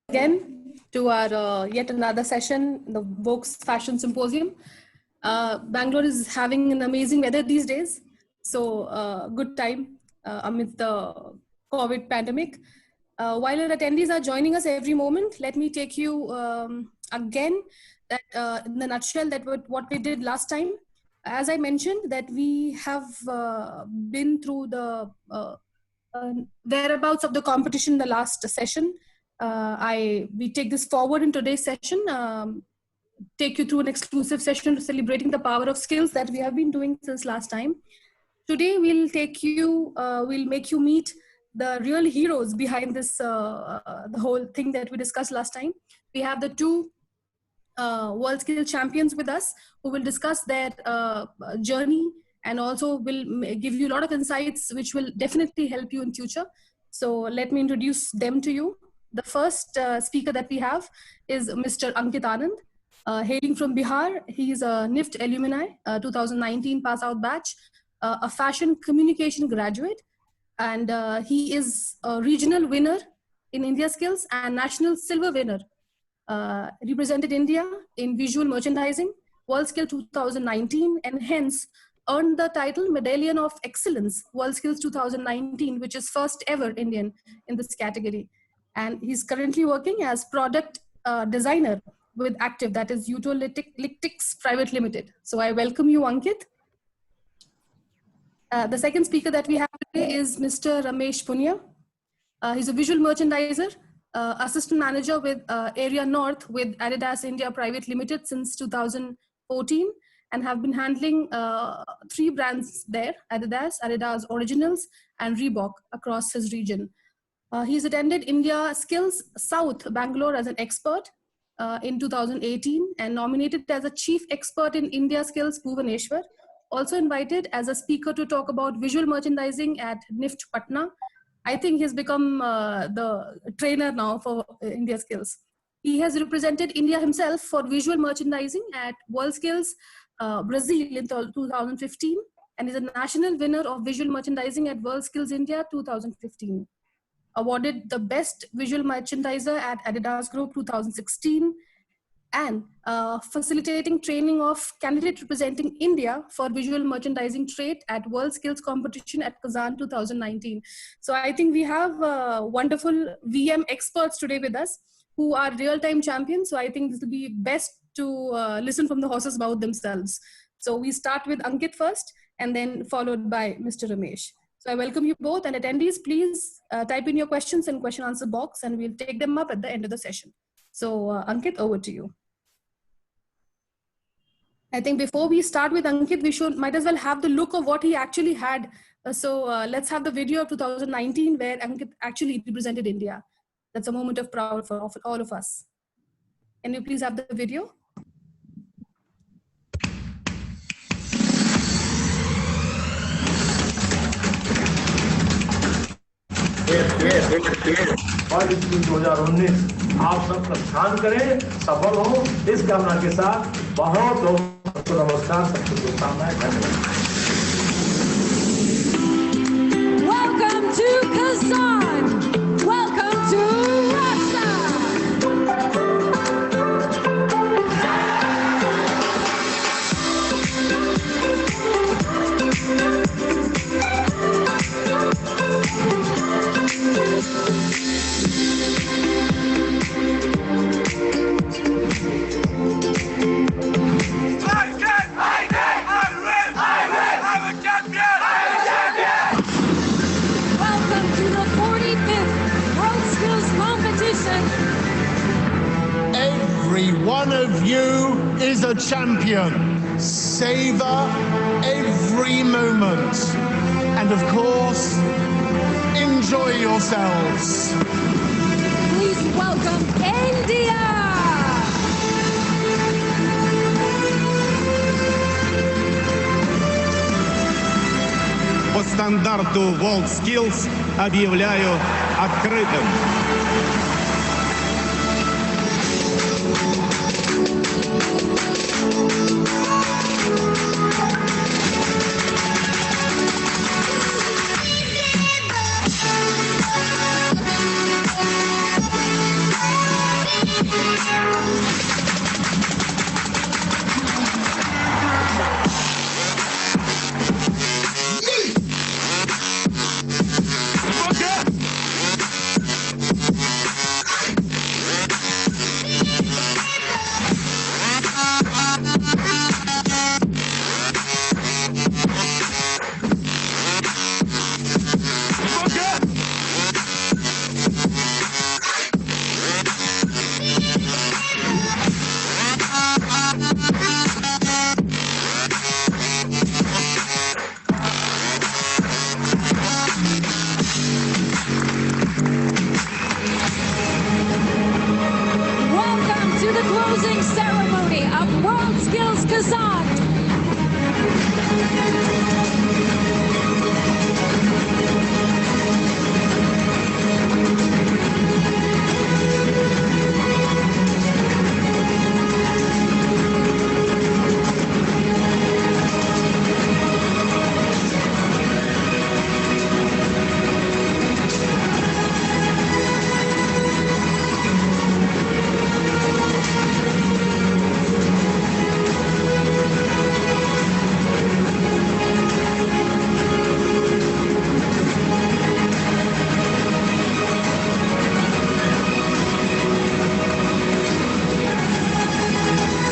Again to our yet another session, the Vogue's Fashion Symposium. Bangalore is having an amazing weather these days, so good time amidst the COVID pandemic. While our attendees are joining us every moment, let me take you again that in the nutshell that what we did last time. As I mentioned, that we have been through the whereabouts of the competition in the last session. We take this forward in today's session, take you through an exclusive session celebrating the power of skills that we have been doing since last time. Today we'll make you meet the real heroes behind this, the whole thing that we discussed last time. We have the two World Skill champions with us who will discuss their journey and also will give you a lot of insights which will definitely help you in future. So let me introduce them to you. The first speaker that we have is Mr. Ankit Anand, hailing from Bihar. He is a NIFT alumni, 2019 pass out batch, a fashion communication graduate, and he is a regional winner in India Skills and national silver winner. Represented India in visual merchandising, World Skill 2019, and hence earned the title Medallion of Excellence, World Skills 2019, which is first ever Indian in this category. And he's currently working as product designer with Active, that is Utolytics Private Limited. So I welcome you, Ankit. The second speaker that we have today is Mr. Ramesh Punya. He's a visual merchandiser, assistant manager with Area North with Adidas India Private Limited since 2014, and have been handling 3 brands there: Adidas Originals, and Reebok across his region. He's attended India Skills South Bangalore as an expert in 2018 and nominated as a chief expert in India Skills Bhubaneswar. Also invited as a speaker to talk about visual merchandising at NIFT Patna. I think he's become the trainer now for India Skills. He has represented India himself for visual merchandising at World Skills Brazil in 2015 and is a national winner of visual merchandising at World Skills India 2015. Awarded the best visual merchandiser at Adidas Group 2016, and facilitating training of candidate representing India for visual merchandising trait at World Skills competition at Kazan 2019. So I think we have wonderful VM experts today with us who are real-time champions. So I think this will be best to listen from the horse's mouth themselves. So we start with Ankit first and then followed by Mr. Ramesh. So I welcome you both, and attendees, please type in your questions in question answer box and we'll take them up at the end of the session. So Ankit, over to you. I think before we start with Ankit, we might as well have the look of what he actually had. So let's have the video of 2019 where Ankit actually represented India. That's a moment of pride for all of us. Can you please have the video? और इसमें 2019 आप सब प्रस्थान करें, सफल हो, इस कामना के साथ बहुत बहुत नमस्कार, सबको शुभकामनाएं, धन्यवाद। Welcome to Kazan. Welcome to Russia. Every one of you is a champion. Savor every moment. And of course, enjoy yourselves. Please welcome India. По стандарту WorldSkills объявляю открытым. Kazan.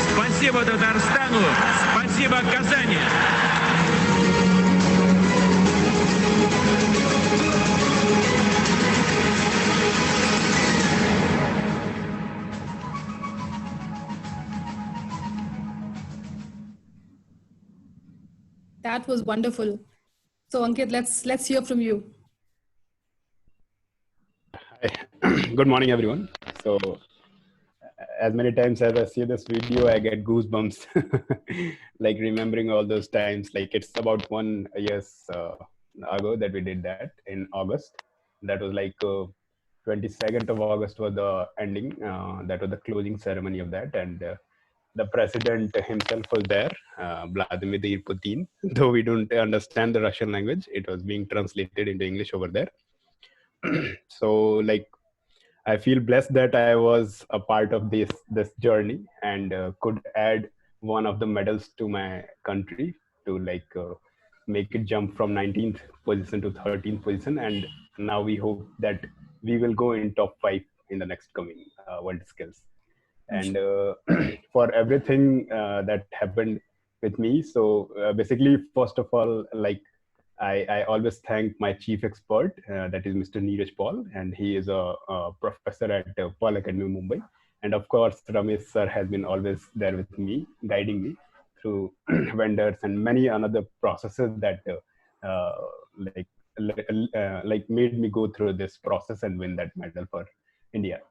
Спасибо Татарстану, спасибо Казани. That was wonderful. So Ankit, let's hear from you. Good morning, everyone. So, as many times as I see this video, I get goosebumps, like remembering all those times. Like it's about 1 year ago that we did that in August. That was like 22nd of August was the ending. That was the closing ceremony of that, and the president himself was there, Vladimir Putin. Though we don't understand the Russian language, it was being translated into English over there. So, like, I feel blessed that I was a part of this journey and could add one of the medals to my country to make it jump from 19th position to 13th position. And now we hope that we will go in top 5 in the next coming World Skills. And for everything that happened with me, so basically, first of all, like, I always thank my chief expert, that is Mr. Neeraj Paul, and he is a professor at Paul Academy, Mumbai. And of course, Ramesh sir has been always there with me, guiding me through vendors and many another processes that made me go through this process and win that medal for India.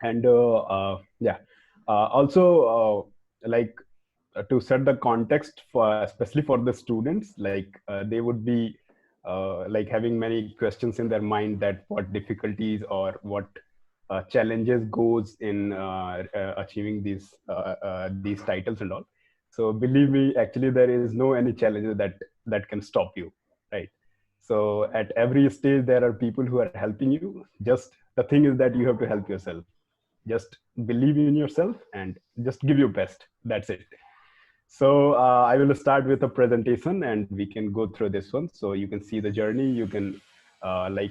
And to set the context for especially for the students, they would be having many questions in their mind that what difficulties or what challenges goes in achieving these titles and all. So believe me, actually there is no any challenges that can stop you, right? So at every stage there are people who are helping you. Just the thing is that you have to help yourself. Just believe in yourself and just give your best. That's it. So I will start with a presentation and we can go through this one. So you can see the journey. You can I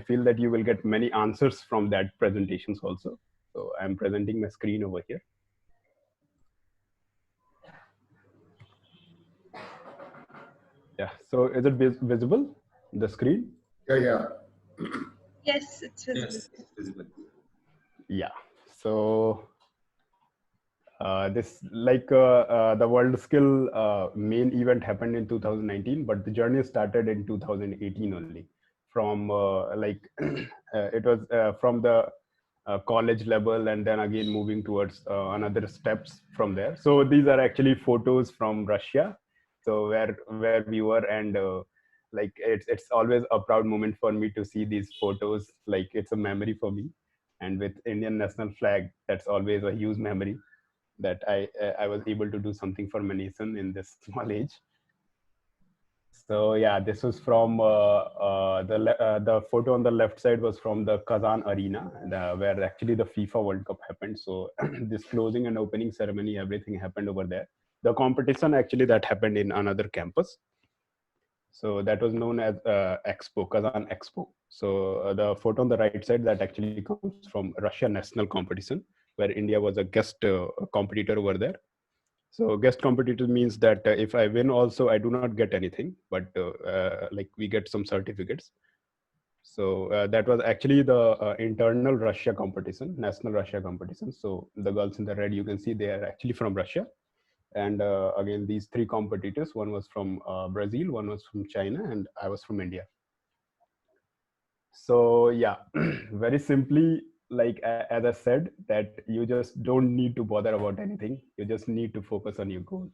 feel that you will get many answers from that presentations also. So I'm presenting my screen over here. Yeah. So is it visible, the screen? Yeah. Yes, it's visible. Yes, it's visible. Yeah. So the World Skill main event happened in 2019, but the journey started in 2018 only. From it was from the college level, and then again moving towards another steps from there. So these are actually photos from Russia. So where we were, and it's always a proud moment for me to see these photos. Like it's a memory for me, and with Indian national flag, that's always a huge memory that I was able to do something for my nation in this small age. So yeah, this was from the photo on the left side was from the Kazan arena, where actually the FIFA World Cup happened. So this closing and opening ceremony, everything happened over there. The competition actually that happened in another campus. So that was known as Expo, Kazan Expo. So the photo on the right side that actually comes from Russia national competition, where India was a guest competitor over there. So guest competitor means that if I win also, I do not get anything, but we get some certificates. So that was actually the internal Russia competition, national Russia competition. So the girls in the red, you can see they are actually from Russia. And again, these three competitors, one was from Brazil, one was from China, and I was from India. So yeah, very simply, like as I said, that you just don't need to bother about anything. You just need to focus on your goal.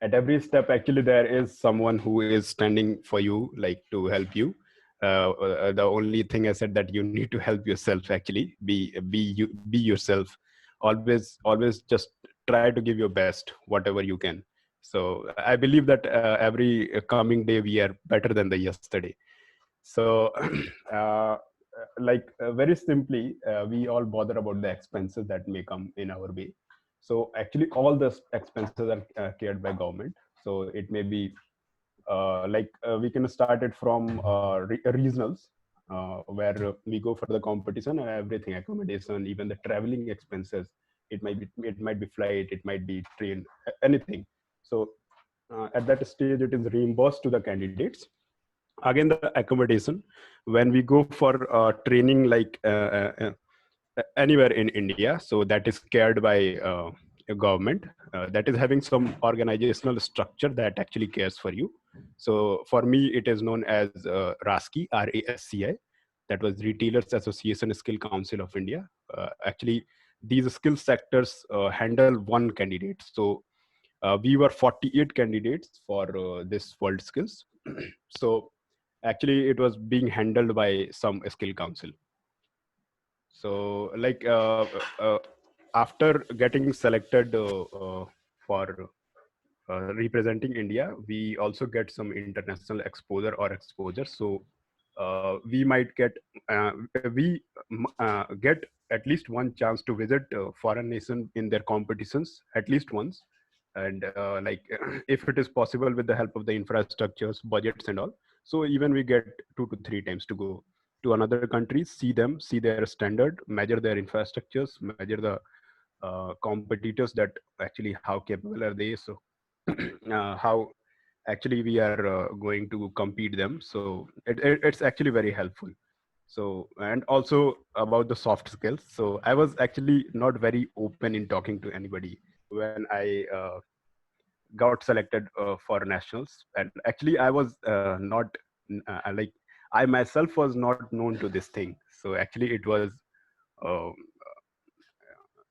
At every step, actually, there is someone who is standing for you, like to help you. The only thing I said that you need to help yourself. Actually, be yourself. Always just try to give your best, whatever you can. So I believe that every coming day we are better than the yesterday. So very simply, we all bother about the expenses that may come in our way. So actually all the expenses are cared by government. So it may be we can start it from regionals, where we go for the competition and everything, accommodation, even the traveling expenses. It might be flight, it might be train, anything. So at that stage it is reimbursed to the candidates. Again, the accommodation, when we go for training, anywhere in India, so that is cared by a government that is having some organizational structure that actually cares for you. So for me it is known as RASCI, RASCI, that was Retailers Association Skill Council of India. Actually these skill sectors handle one candidate. So we were 48 candidates for this World Skills. So actually it was being handled by some skill council. So after getting selected for representing India, we also get some international exposure. So we might get uh, we get at least one chance to visit foreign nation in their competitions at least once. And if it is possible with the help of the infrastructures, budgets and all, so even we get 2 to 3 times to go to another country, see them, see their standard, measure their infrastructures, measure the competitors, that actually how capable are they. So how actually we are going to compete them. So it's actually very helpful. So, and also about the soft skills, so I was actually not very open in talking to anybody when I got selected for nationals. And actually I was not like I myself was not known to this thing. So actually uh,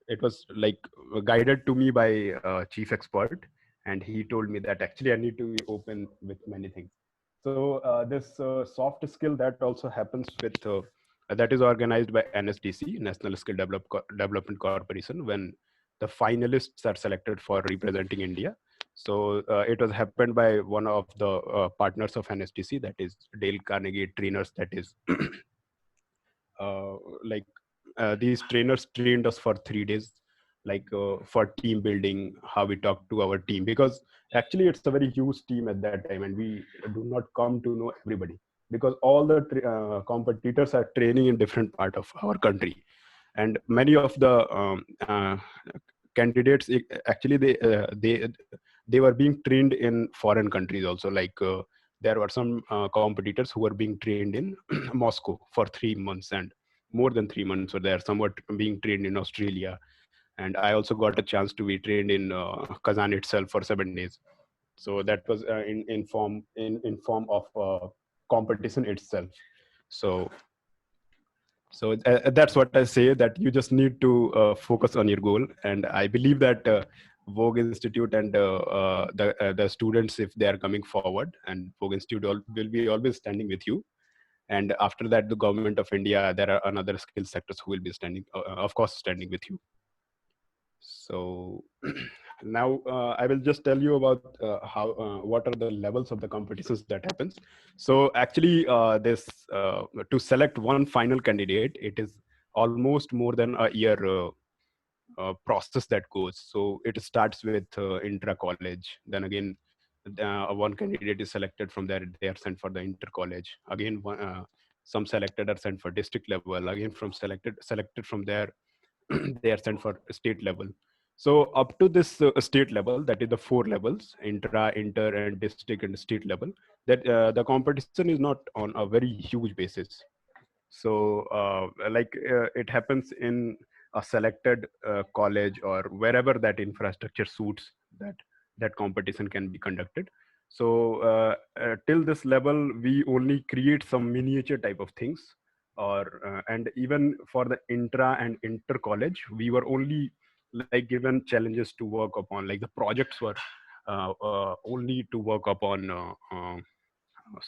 it was like guided to me by a chief expert, and he told me that actually I need to be open with many things. So this soft skill that also happens with that is organized by NSDC, National Skill Development Corporation, when the finalists are selected for representing India. So it was happened by one of the partners of NSDC, that is Dale Carnegie Trainers. That is uh, like these trainers trained us for 3 days, for team building, how we talk to our team, because actually it's a very huge team at that time and we do not come to know everybody, because all the competitors are training in different part of our country. And many of the candidates actually they were being trained in foreign countries also. There were some competitors who were being trained in Moscow for 3 months, and more than 3 months were there. Some were being trained in Australia, and I also got a chance to be trained in Kazan itself for 7 days. So that was in form of competition itself. So that's what I say, that you just need to focus on your goal. And I believe that Vogue Institute and the students, if they are coming forward, and Vogue Institute will be always standing with you. And after that, the government of India, there are another skill sectors who will be standing, of course, standing with you. So now I will just tell you about what are the levels of the competitions that happens. So actually this to select one final candidate, it is almost more than a year process that goes. So it starts with intra college, then again one candidate is selected. From there they are sent for the inter college again. Some selected are sent for district level, again from selected from there they are sent for state level. So up to this state level, that is the 4 levels: intra, inter and district and state level, that the competition is not on a very huge basis. So it happens in a selected college or wherever that infrastructure suits, that competition can be conducted. So till this level we only create some miniature type of things or and even for the intra and inter college, we were only like given challenges to work upon. Like the projects were only to work upon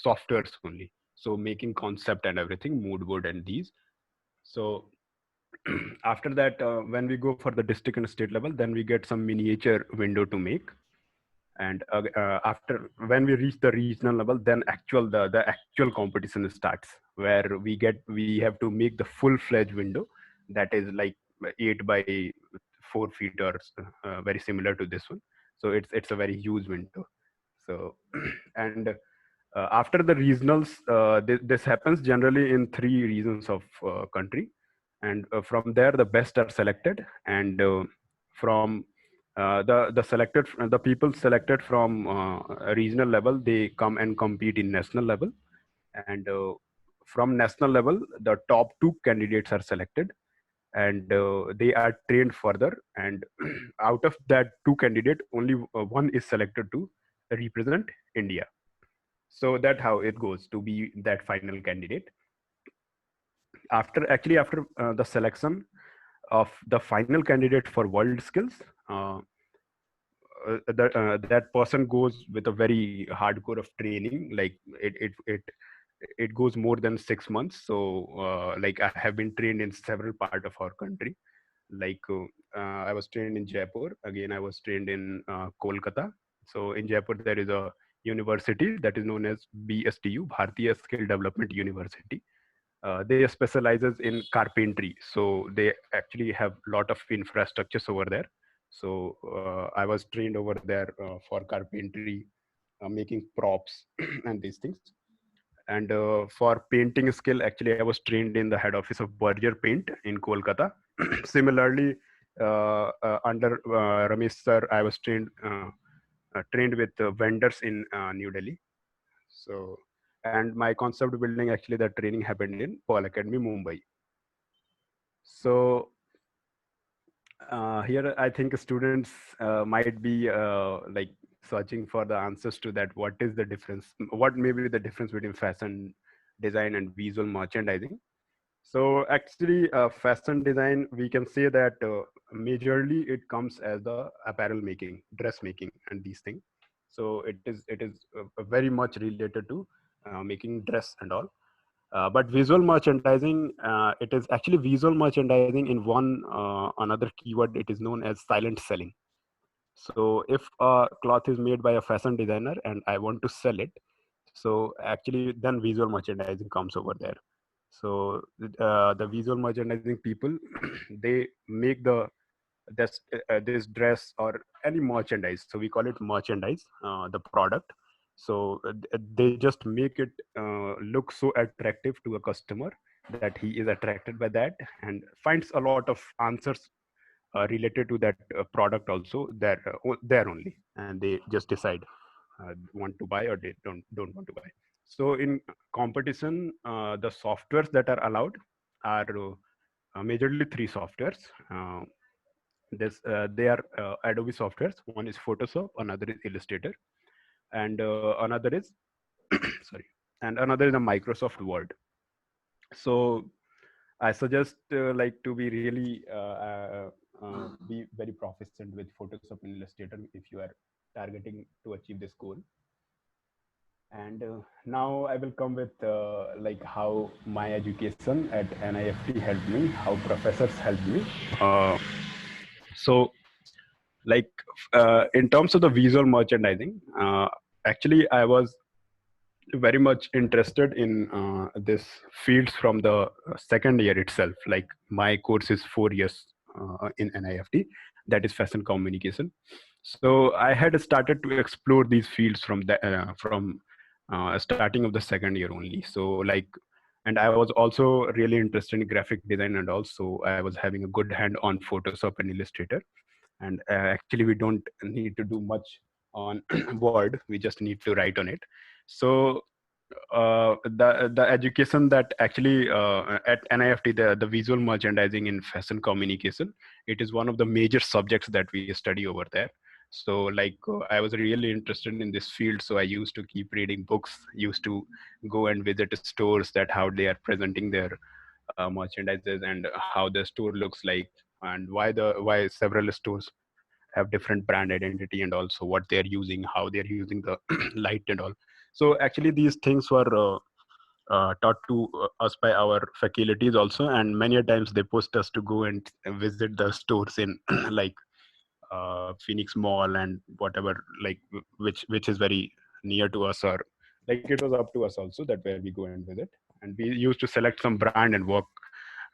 softwares only. So making concept and everything, mood board and these. So after that, when we go for the district and state level, then we get some miniature window to make. And after when we reach the regional level, then the actual competition starts, where we have to make the full-fledged window that is like 8 by 4 feet or very similar to this one. So it's a very huge window. So and after the regionals, this happens generally in 3 regions of country, and from there the best are selected, and from the people selected from a regional level, they come and compete in national level, and from national level the top 2 candidates are selected, and they are trained further, and out of that 2 candidate, only one is selected to represent India. So that's how it goes to be that final candidate. After the selection of the final candidate for world skills, that person goes with a very hardcore of training. Like it goes more than 6 months. So like I have been trained in several part of our country. Like I was trained in Jaipur. Again, I was trained in Kolkata. So in Jaipur there is a university that is known as BSTU, Bharatiya Skill Development University. They specializes in carpentry, so they actually have a lot of infrastructures over there. So I was trained over there for carpentry, making props and these things. And for painting skill, actually I was trained in the head office of Berger Paint in Kolkata. Similarly, under Ramesh sir, I was trained with vendors in New Delhi. So, and my concept building, actually the training happened in Paul Academy, Mumbai. So here I think students might be like searching for the answers to that. What is the difference? What may be the difference between fashion design and visual merchandising? So actually, fashion design, we can say that majorly it comes as the apparel making, dress making, and these things. So it is very much related to making dress and all. But visual merchandising, it is actually visual merchandising in one another keyword. It is known as silent selling. So if a cloth is made by a fashion designer and I want to sell it, so actually then visual merchandising comes over there. So the visual merchandising people, they make this dress or any merchandise. So we call it merchandise, the product. So they just make it look so attractive to a customer that he is attracted by that and finds a lot of answers related to that product also there only, and they just decide want to buy or they don't want to buy. So in competition, the softwares that are allowed are majorly 3 softwares. They are Adobe softwares. One is Photoshop, another is Illustrator, and another is sorry, and another is a Microsoft Word. So I suggest like to be really be very proficient with Photoshop and Illustrator if you are targeting to achieve this goal. And now I will come with like how my education at NIFT helped me, how professors helped me. So like in terms of the visual merchandising, actually I was very much interested in this fields from the second year itself. Like my course is 4 years in NIFT, that is fashion communication. So I had started to explore these fields from starting of the second year only. So like, and I was also really interested in graphic design, and also I was having a good hand on Photoshop and Illustrator. And actually we don't need to do much on Word, we just need to write on it. So the education that actually at NIFT, the visual merchandising in fashion communication, it is one of the major subjects that we study over there. So like I was really interested in this field, so I used to keep reading books, used to go and visit stores, that how they are presenting their merchandises and how the store looks like, and why several stores have different brand identity, and also what they're using, how they're using the light and all. So actually these things were taught to us by our faculties also, and many a times they pushed us to go and visit the stores in like Phoenix Mall and whatever, like which is very near to us, or like it was up to us also that where we go and visit. And we used to select some brand and walk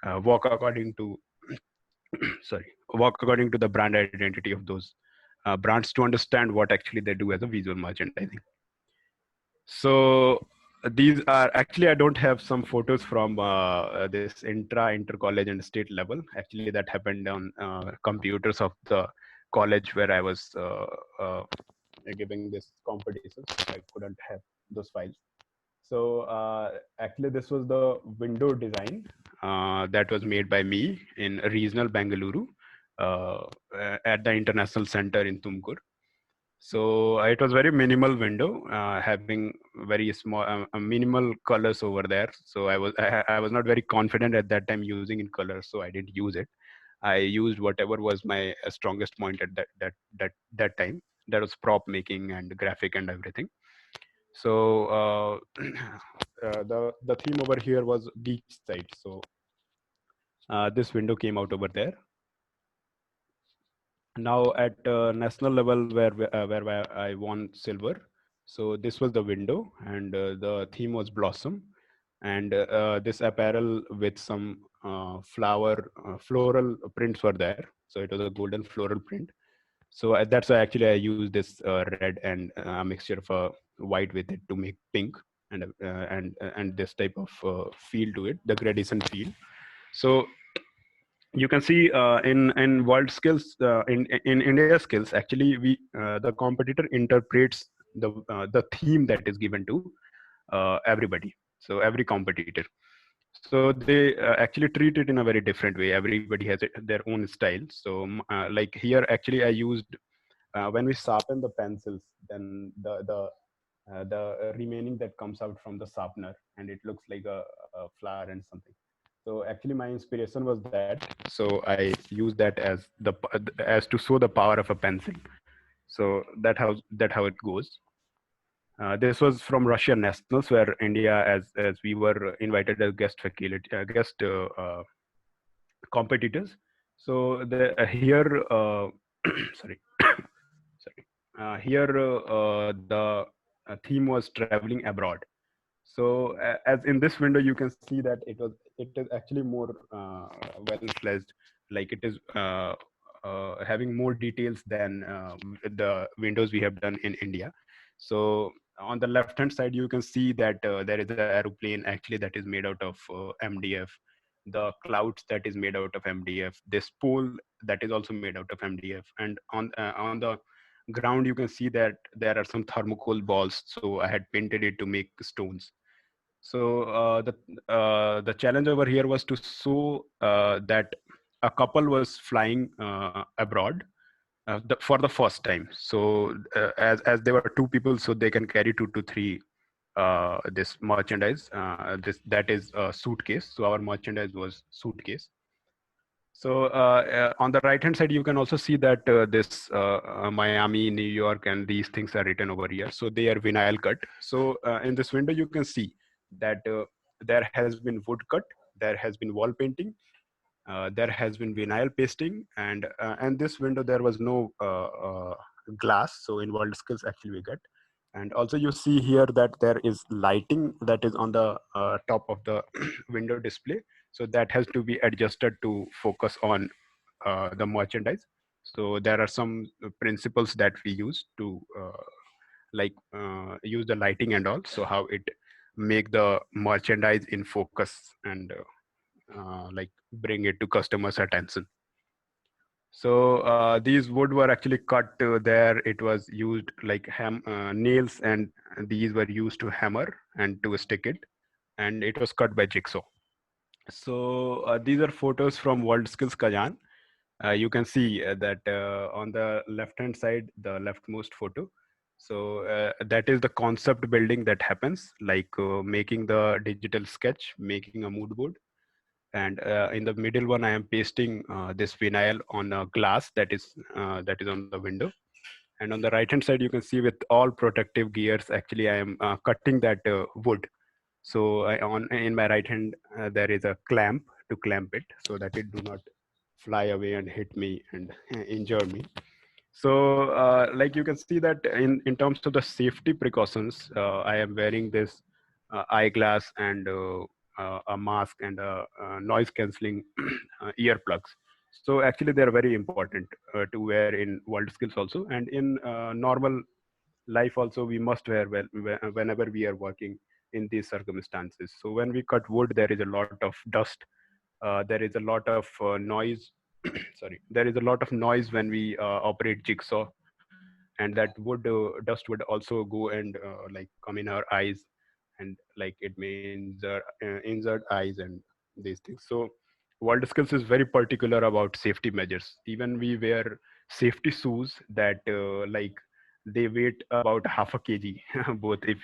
according to sorry, walk according to the brand identity of those brands to understand what actually they do as a visual merchandising. So these are actually, I don't have some photos from this inter college and state level. Actually, that happened on computers of the college where I was giving this competition. So I couldn't have those files. So actually, this was the window design that was made by me in regional Bengaluru at the International Center in Tumkur. So it was very minimal window, having very small, minimal colors over there. So I was not very confident at that time using in colors, so I didn't use it. I used whatever was my strongest point at that time. That was prop making and graphic and everything. So the theme over here was beach side. So this window came out over there. Now at national level, where I won silver. So this was the window, and the theme was blossom, and this apparel with some floral prints were there. So it was a golden floral print. So that's why actually I used this red and a mixture of white with it to make pink, and this type of feel to it, the gradation feel. So you can see in world skills, in India skills, actually the competitor interprets the theme that is given to everybody. So every competitor. So they actually treat it in a very different way. Everybody has their own style. So like here, actually, I used when we sharpen the pencils, then the remaining that comes out from the sharpener, and it looks like a flower and something. So actually, my inspiration was that. So I used that as to show the power of a pencil. So that how it goes. This was from Russian Nationals, where India, as we were invited as guest faculty, guest competitors. So the here, sorry, sorry, here the theme was traveling abroad. So as in this window, you can see that it is actually more well fledged, like it is having more details than the windows we have done in India. So on the left hand side, you can see that there is an aeroplane actually that is made out of MDF, the clouds that is made out of MDF, this pole that is also made out of MDF, and on the ground you can see that there are some thermocol balls. So I had painted it to make stones. So the challenge over here was to show that a couple was flying abroad for the first time. So as there were two people, so they can carry 2 to 3 this merchandise. That is a suitcase. So our merchandise was suitcase. So on the right hand side, you can also see that this Miami, New York, and these things are written over here. So they are vinyl cut. So in this window, you can see that there has been wood cut, there has been wall painting, there has been vinyl pasting, and this window there was no glass. So in world skills, actually we get. And also you see here that there is lighting that is on the top of the window display. So that has to be adjusted to focus on the merchandise. So there are some principles that we use to use the lighting and all. So how it make the merchandise in focus and like bring it to customers' attention. So these wood were actually cut there. It was used like nails, and these were used to hammer and to stick it, and it was cut by jigsaw. So these are photos from World Skills Kazan. You can see that on the left hand side, the leftmost photo. So that is the concept building that happens, like making the digital sketch, making a mood board. And in the middle one, I am pasting this vinyl on a glass that is on the window. And on the right hand side, you can see with all protective gears, actually I am cutting that wood. So in my right hand, there is a clamp to clamp it so that it do not fly away and hit me and injure me. So like you can see that in terms of the safety precautions, I am wearing this eyeglass and a mask and noise cancelling earplugs. So actually they're very important to wear in world skills also, and in normal life also we must wear whenever we are working in these circumstances. So when we cut wood, there is a lot of dust, there is a lot of noise. Sorry, there is a lot of noise when we operate jigsaw, and that would dust would also go and like come in our eyes, and like it may injure eyes and these things. So world skills is very particular about safety measures. Even we wear safety shoes that like they weight about half a kg both, if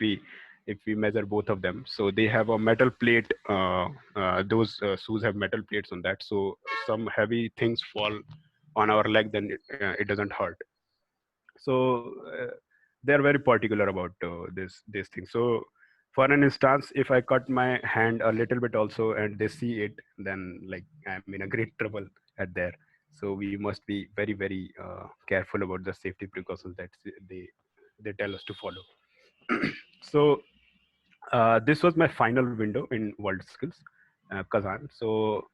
we measure both of them. So they have a metal plate, those shoes have metal plates on that, so some heavy things fall on our leg, then it doesn't hurt. So they're very particular about this thing. So for an instance, if I cut my hand a little bit also and they see it, then like I'm in a great trouble at there. So we must be very careful about the safety precautions that they tell us to follow. So this was my final window in world skills, Kazan. So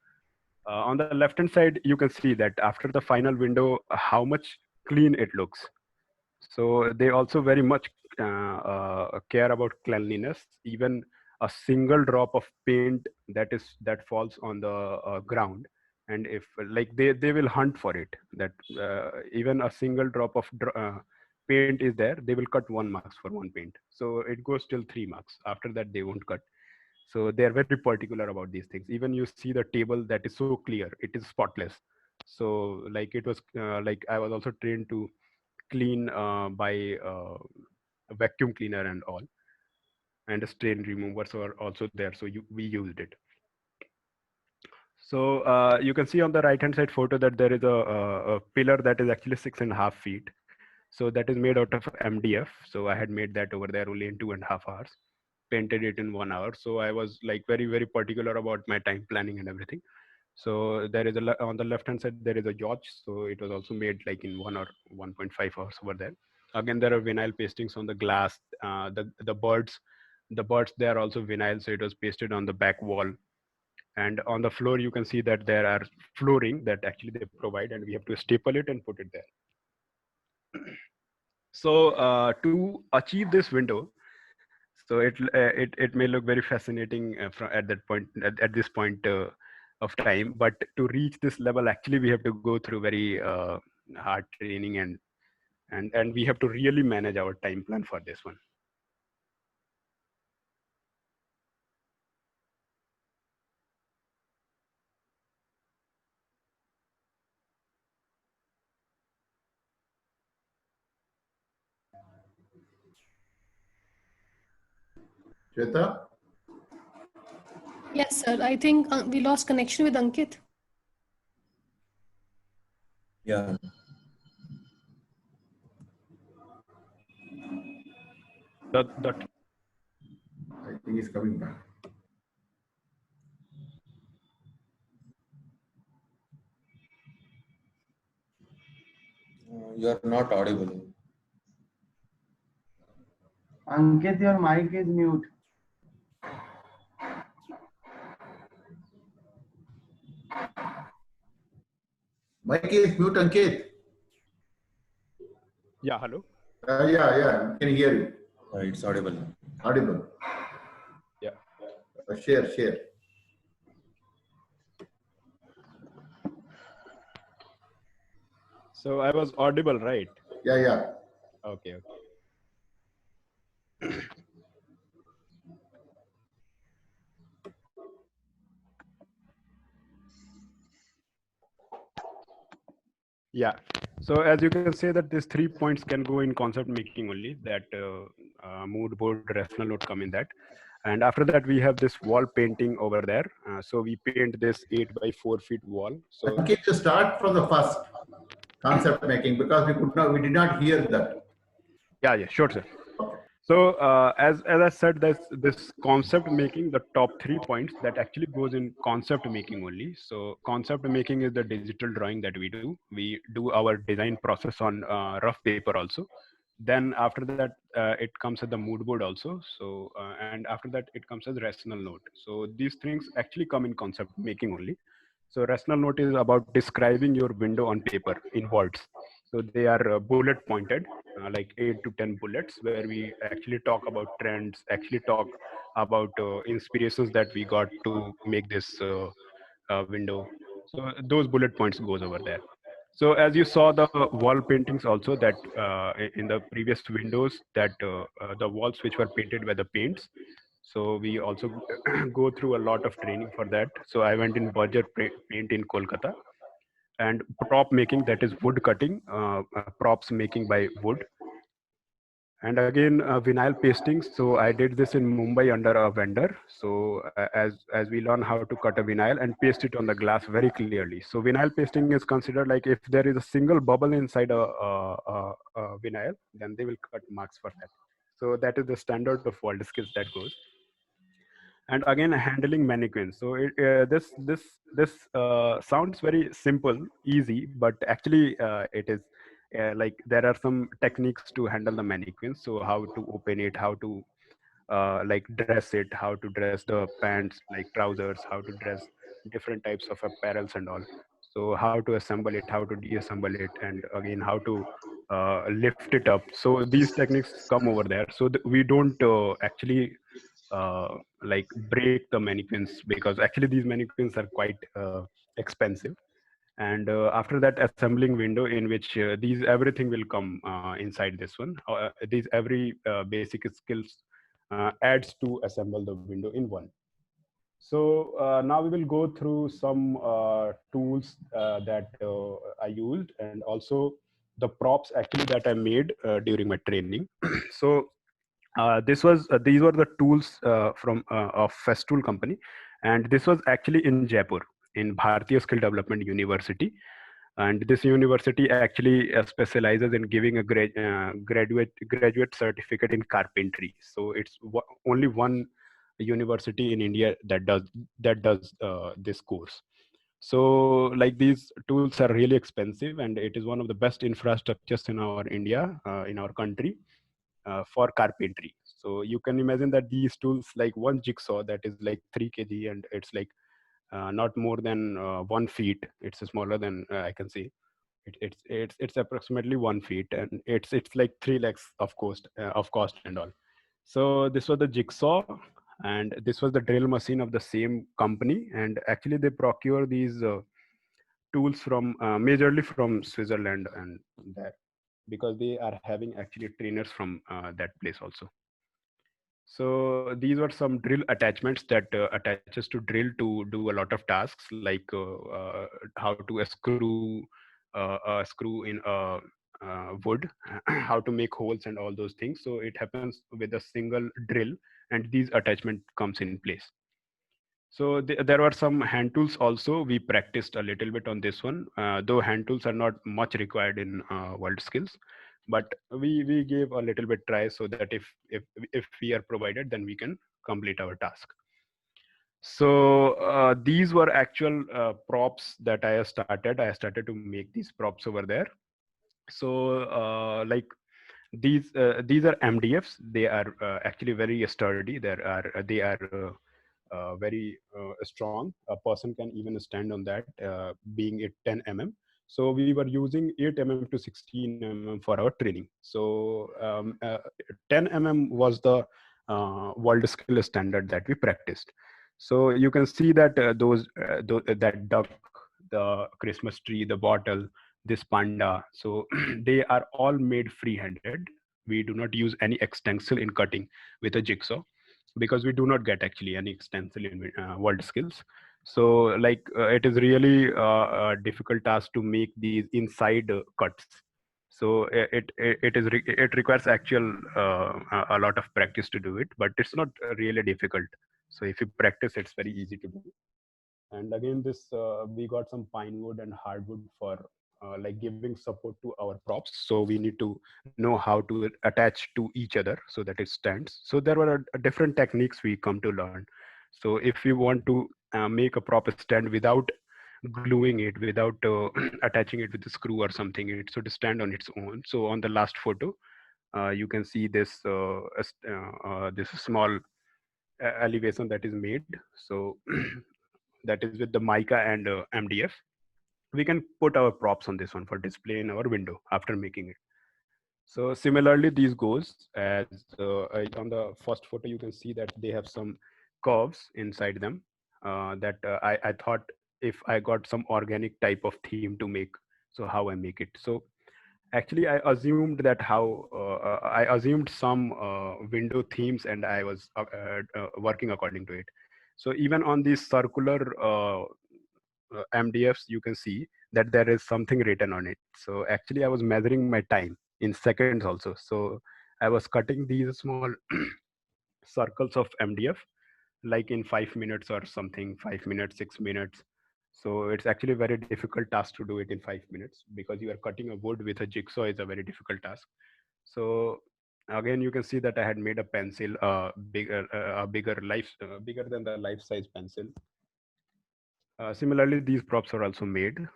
on the left hand side, you can see that after the final window, how much clean it looks. So they also very much care about cleanliness. Even a single drop of paint that falls on the ground, and if like they will hunt for it. That even a single drop of paint is there, they will cut 1 marks for one paint. So it goes till 3 marks. After that, they won't cut. So they are very particular about these things. Even you see the table that is so clear, it is spotless. So like it was like I was also trained to clean by a vacuum cleaner and all, and stain removers are also there, so we used it. So you can see on the right hand side photo that there is a pillar that is actually 6.5 feet. So that is made out of MDF. So I had made that over there only in 2.5 hours, painted it in 1 hour. So I was like very particular about my time planning and everything. So there is on the left hand side there is a yacht. So it was also made like in 1 or 1.5 hours over there. Again, there are vinyl pastings on the glass. The birds they are also vinyl, so it was pasted on the back wall. And on the floor you can see that there are flooring that actually they provide, and we have to staple it and put it there. So to achieve this window, so it may look very fascinating at that point, at this point of time, but to reach this level, actually we have to go through very hard training, and we have to really manage our time plan for this one. Shweta? Yes, sir. I think we lost connection with Ankit. Yeah. That I think he's coming back. You are not audible. Ankit, your mic is mute. Mic is mute, Ankit. Yeah, hello. Yeah, can hear you. It's audible. Audible. Yeah. Share. So I was audible, right? Yeah. Okay. Yeah. So as you can say that these 3 points can go in concept making only, that mood, board, rational note come in that. And after that, we have this wall painting over there. So we paint this 8 by 4 feet wall. So Can you start from the first concept making, because we did not hear that. yeah, sure, sir. So as I said, this concept making, the top 3 points that actually goes in concept making only. So concept making is the digital drawing that we do. We do our design process on rough paper also. Then after that, it comes as the mood board also. So and after that, it comes as rational note. So these things actually come in concept making only. So rational note is about describing your window on paper in words. So they are bullet pointed, like 8 to 10 bullets, where we actually talk about trends, actually talk about inspirations that we got to make this window. So those bullet points goes over there. So as you saw the wall paintings also, that in the previous windows, that the walls which were painted by the paints. So we also go through a lot of training for that. So I went in Berger Paint in Kolkata, and prop making, that is wood cutting, props making by wood. And again, vinyl pasting. So I did this in Mumbai under a vendor. So as we learn how to cut a vinyl and paste it on the glass very clearly. So vinyl pasting is considered like if there is a single bubble inside a vinyl, then they will cut marks for that. So that is the standard of world skills that goes. And again, handling mannequins. So this sounds very simple, easy, but actually it is like there are some techniques to handle the mannequins. So how to open it, how to like dress it, how to dress the pants like trousers, how to dress different types of apparels and all. So how to assemble it, how to deassemble it, and again how to lift it up. So these techniques come over there. So we don't actually like break the mannequins, because actually these mannequins are quite expensive. And after that, assembling window, in which these everything will come inside this one. These every basic skills adds to assemble the window in one. So now we will go through some tools that I used, and also the props actually that I made during my training. So these were the tools from of Festool company, and this was actually in Jaipur in Bharatiya Skill Development University. And this university actually specializes in giving a graduate certificate in carpentry. So it's only one university in India that does this course. So like these tools are really expensive, and it is one of the best infrastructures in our India, in our country, for carpentry. So you can imagine that these tools, like one jigsaw that is like 3 kg, and it's like not more than 1 feet. It's smaller than I can say. It's approximately 1 feet, and it's like 3 lakhs of cost and all. So this was the jigsaw, and this was the drill machine of the same company. And actually they procure these tools from majorly from Switzerland, and that because they are having actually trainers from that place also. So these were some drill attachments that attaches to drill to do a lot of tasks, like how to screw a screw in wood, how to make holes and all those things. So it happens with a single drill, and these attachment comes in place. So there were some hand tools also. We practiced a little bit on this one, though hand tools are not much required in world skills, but we gave a little bit try, so that if we are provided, then we can complete our task. So these were actual props that I started. I started to make these props over there. So like these are MDFs. They are actually very sturdy. They are very strong. A person can even stand on that, being it 10 mm. So we were using 8 mm to 16 mm for our training. So 10 mm was the world skill standard that we practiced. So you can see that that duck, the Christmas tree, the bottle, this panda. So they are all made free-handed. We do not use any extensile in cutting with a jigsaw, because we do not get actually any extensile in world skills. So like it is really a difficult task to make these inside cuts. So it requires actual a lot of practice to do it, but it's not really difficult. So if you practice, it's very easy to do. And again, this we got some pine wood and hardwood for like giving support to our props. So we need to know how to attach to each other so that it stands. So there were different techniques we come to learn. So if we want to make a prop stand without gluing it, without attaching it with a screw or something, it should stand on its own. So on the last photo, you can see this this small elevation that is made. So that is with the mica and MDF. We can put our props on this one for display in our window after making it. So similarly, these goes as on the first photo, you can see that they have some curves inside them that I thought if I got some organic type of theme to make, so how I make it. So actually I assumed that how I assumed some window themes and I was working according to it. So even on these circular MDFs, you can see that there is something written on it. So actually I was measuring my time in seconds also. So I was cutting these small circles of MDF like in 5 minutes or something, 5 minutes, 6 minutes. So it's actually a very difficult task to do it in 5 minutes because you are cutting a wood with a jigsaw is a very difficult task. So again, you can see that I had made a pencil bigger than the life size pencil. Similarly, these props are also made.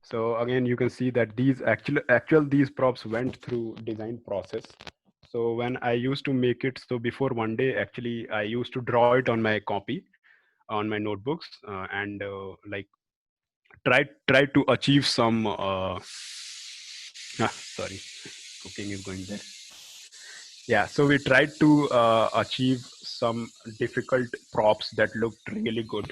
So again, you can see that these these props went through design process. So when I used to make it, so before one day, actually, I used to draw it on my copy, on my notebooks, and like try to achieve some. Sorry, cooking is going there. Yeah, so we tried to achieve some difficult props that looked really good.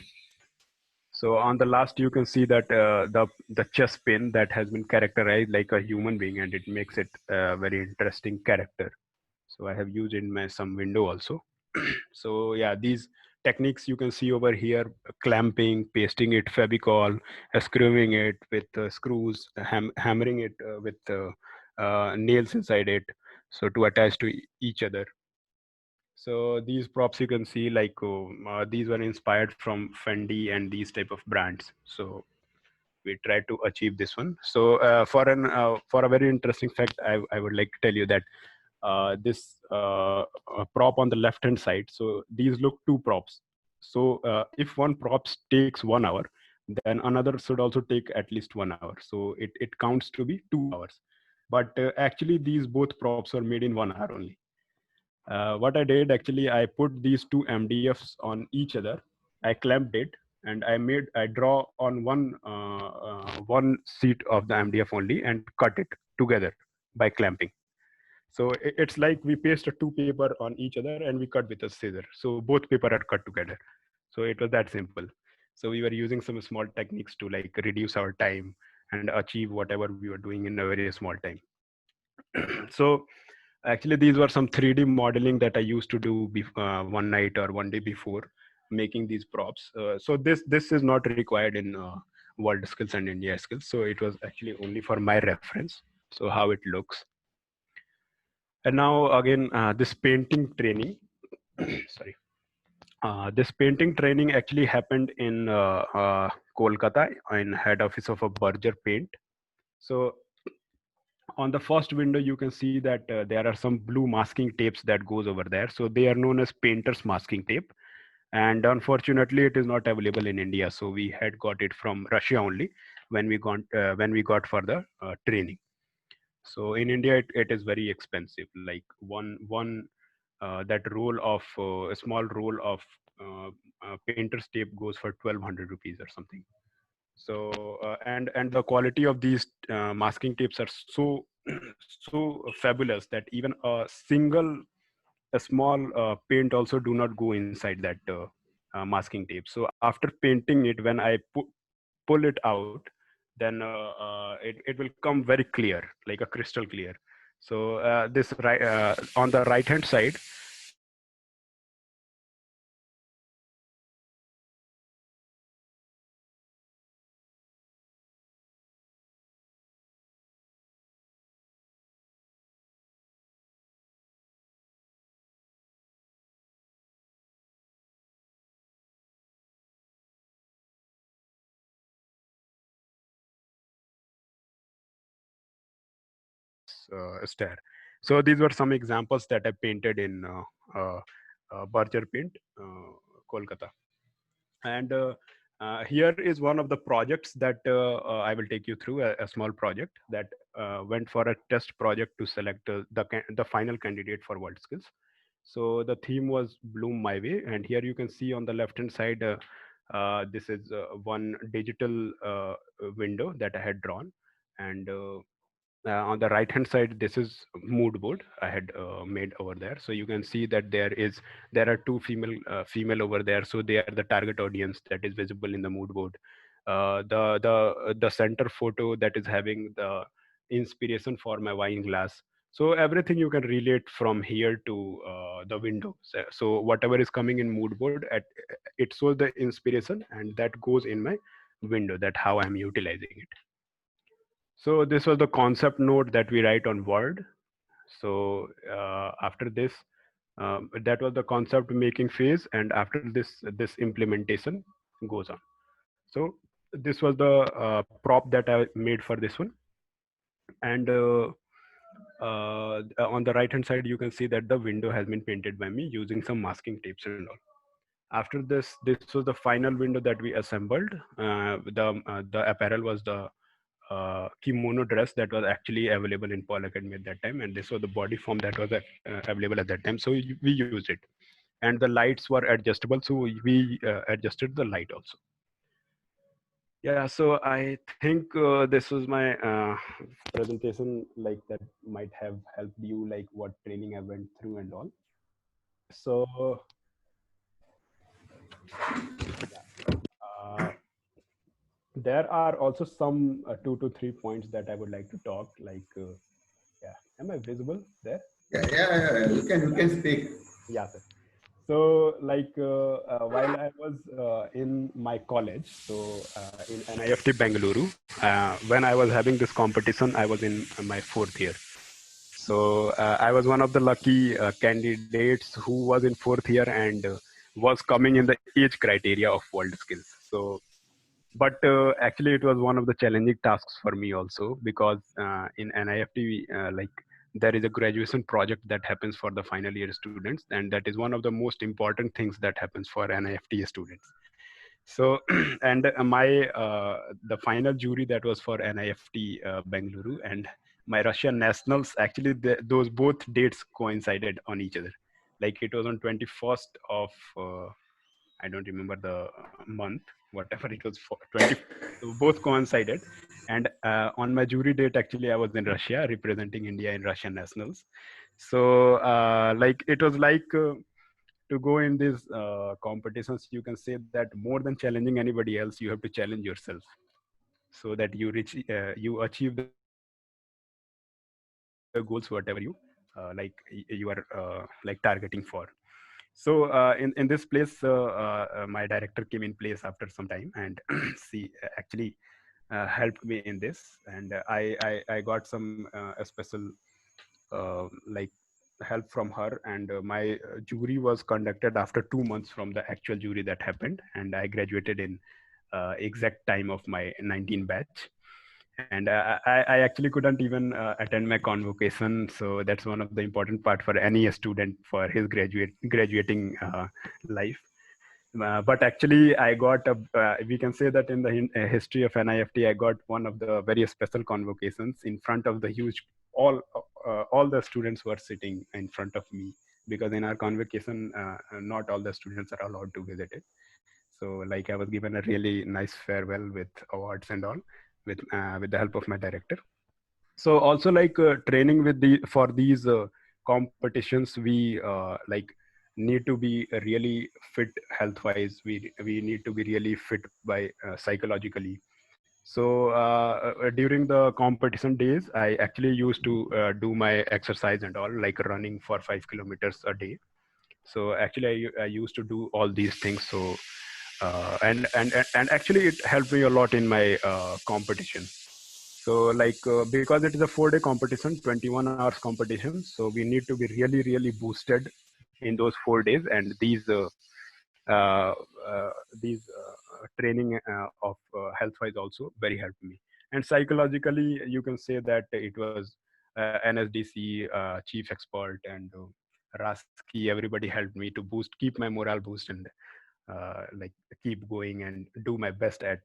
So on the last, you can see that the chest pin that has been characterized like a human being, and it makes it a very interesting character. So I have used in my some window also. So yeah, these techniques you can see over here: clamping, pasting it Fevicol, screwing it with screws, hammering it with nails inside it, so to attach to each other. So these props you can see like these were inspired from Fendi and these type of brands. So we tried to achieve this one. So for a very interesting fact, I would like to tell you that this prop on the left hand side. So these look two props. So if one prop takes 1 hour, then another should also take at least 1 hour. So it counts to be 2 hours. But actually, these both props are made in 1 hour only. What I did actually, I put these two MDFs on each other. I clamped it, and I draw on one sheet of the MDF only and cut it together by clamping. So it's like we paste a two paper on each other and we cut with a scissor. So both paper are cut together. So it was that simple. So we were using some small techniques to like reduce our time and achieve whatever we were doing in a very small time. So actually, these were some 3D modeling that I used to do one night or one day before making these props. So this is not required in World Skills and India Skills. So it was actually only for my reference. So how it looks. And now again, this painting training. Sorry. This painting training actually happened in Kolkata in head office of a Berger Paint. So on the first window, you can see that there are some blue masking tapes that goes over there. So they are known as painter's masking tape. And unfortunately, it is not available in India. So we had got it from Russia only when we got for the training. So in India, it is very expensive. Like one that roll of a small roll of painter's tape goes for 1,200 rupees or something. So and the quality of these masking tapes are so so fabulous that even a small paint also do not go inside that masking tape. So after painting it, when I pull it out, then it will come very clear, like a crystal clear. So this right on the right hand side, stair. So these were some examples that I painted in Berger Paint, Kolkata. And here is one of the projects that I will take you through, a small project that went for a test project to select the final candidate for World Skills. So the theme was Bloom My Way. And here you can see on the left-hand side, this is one digital window that I had drawn. And on the right hand side, this is mood board I had made over there. So you can see that there are two female over there, so they are the target audience that is visible in the mood board. The center photo that is having the inspiration for my wine glass. So everything you can relate from here to the window. So whatever is coming in mood board, it shows the inspiration, and that goes in my window, that how I'm utilizing it. So this was the concept note that we write on Word. So after this, that was the concept making phase, and after this implementation goes on. So this was the prop that I made for this one. And on the right hand side, you can see that the window has been painted by me using some masking tapes and all. After this was the final window that we assembled. The apparel was the kimono dress that was actually available in Paul Academy at that time, and this was the body form that was available at that time. So we used it, and the lights were adjustable, so we adjusted the light also. Yeah, so I think this was my presentation, like that might have helped you, like what training I went through and all. So yeah. There are also some 2 to 3 points that I would like to talk. Like, yeah, am I visible there? Yeah. You can speak. Yeah, sir. So, like, while I was in my college, so in NIFT Bengaluru, when I was having this competition, I was in my 4th year. So I was one of the lucky candidates who was in 4th year and was coming in the age criteria of World Skills. So, but actually it was one of the challenging tasks for me also, because in NIFT, like there is a graduation project that happens for the final year students, and that is one of the most important things that happens for NIFT students. So and the final jury that was for NIFT Bengaluru and my Russian nationals, actually those both dates coincided on each other. Like it was on 21st of I don't remember the month, whatever it was, for 20, both coincided. And on my jury date, actually, I was in Russia representing India in Russian nationals. So like it was like to go in these competitions, you can say that more than challenging anybody else, you have to challenge yourself so that you achieve the goals, whatever you you are like targeting for. So in this place, my director came in place after some time, and she actually helped me in this, and I got some special like help from her, and my jury was conducted after 2 months from the actual jury that happened, and I graduated in exact time of my 19 batch. And I actually couldn't even attend my convocation, so that's one of the important part for any student for his graduating life. But actually, I got we can say that in the history of NIFT, I got one of the very special convocations in front of the huge, all the students were sitting in front of me, because in our convocation, not all the students are allowed to visit it. So like I was given a really nice farewell with awards and all, with the help of my director. So also like training with for these competitions, we like need to be really fit health wise. We need to be really fit by psychologically. So during the competition days, I actually used to do my exercise and all, like running for 5 kilometers a day. So actually I used to do all these things. So and actually it helped me a lot in my competition. So like because it is a 4-day competition, 21 hours competition, so we need to be really boosted in those 4 days. And these training of health wise also very helped me. And psychologically, you can say that it was NSDC chief expert and Raski, everybody helped me to keep my morale boost and like keep going and do my best at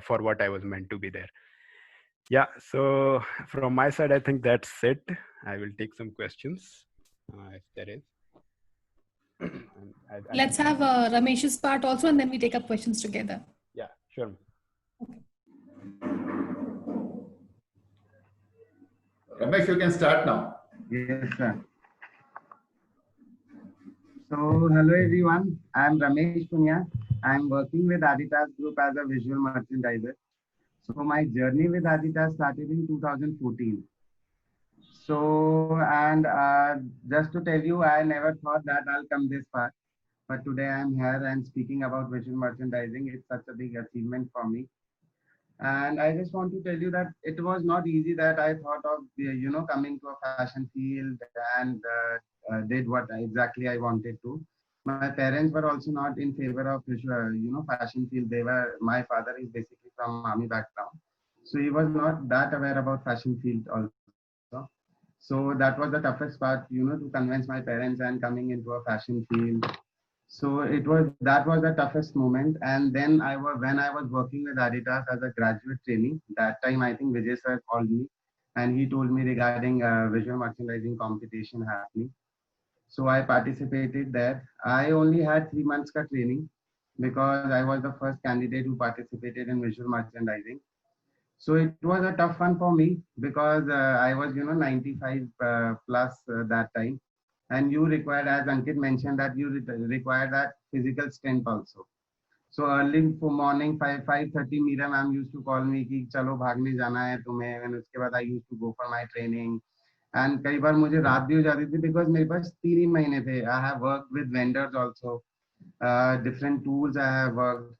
for what I was meant to be there. Yeah, so from my side, I think that's it. I will take some questions if there is. Let's have Ramesh's part also, and then we take up questions together. Yeah, sure. Ramesh, you can start now. Yes, sir. So, hello everyone. I'm Ramesh Punya. I'm working with Adidas Group as a visual merchandiser. So, my journey with Adidas started in 2014. So, and just to tell you, I never thought that I'll come this far. But today I'm here and speaking about visual merchandising. It's such a big achievement for me. And I just want to tell you that it was not easy that I thought of, coming to a fashion field and did what exactly I wanted to. My parents were also not in favor of fashion field. My father is basically from army background. So he was not that aware about fashion field also. So that was the toughest part, to convince my parents and coming into a fashion field. So that was the toughest moment. And then when I was working with Adidas as a graduate trainee, that time I think Vijay sir called me and he told me regarding visual merchandising competition happening. So I participated there. I only had 3 months ka training because I was the first candidate who participated in visual merchandising. So it was a tough one for me because I was 95 plus that time. And you required, as Ankit mentioned, that you require that physical strength also. So early for morning 5:30 Meera ma'am used to call me कि चलो भागने जाना है तुम्हें. And उसके बाद I used to go for my training. And कई बार मुझे रात भी हो जाती थी because मेरे पास 3 ही महीने थे. I have worked with vendors also. Different tools I have worked.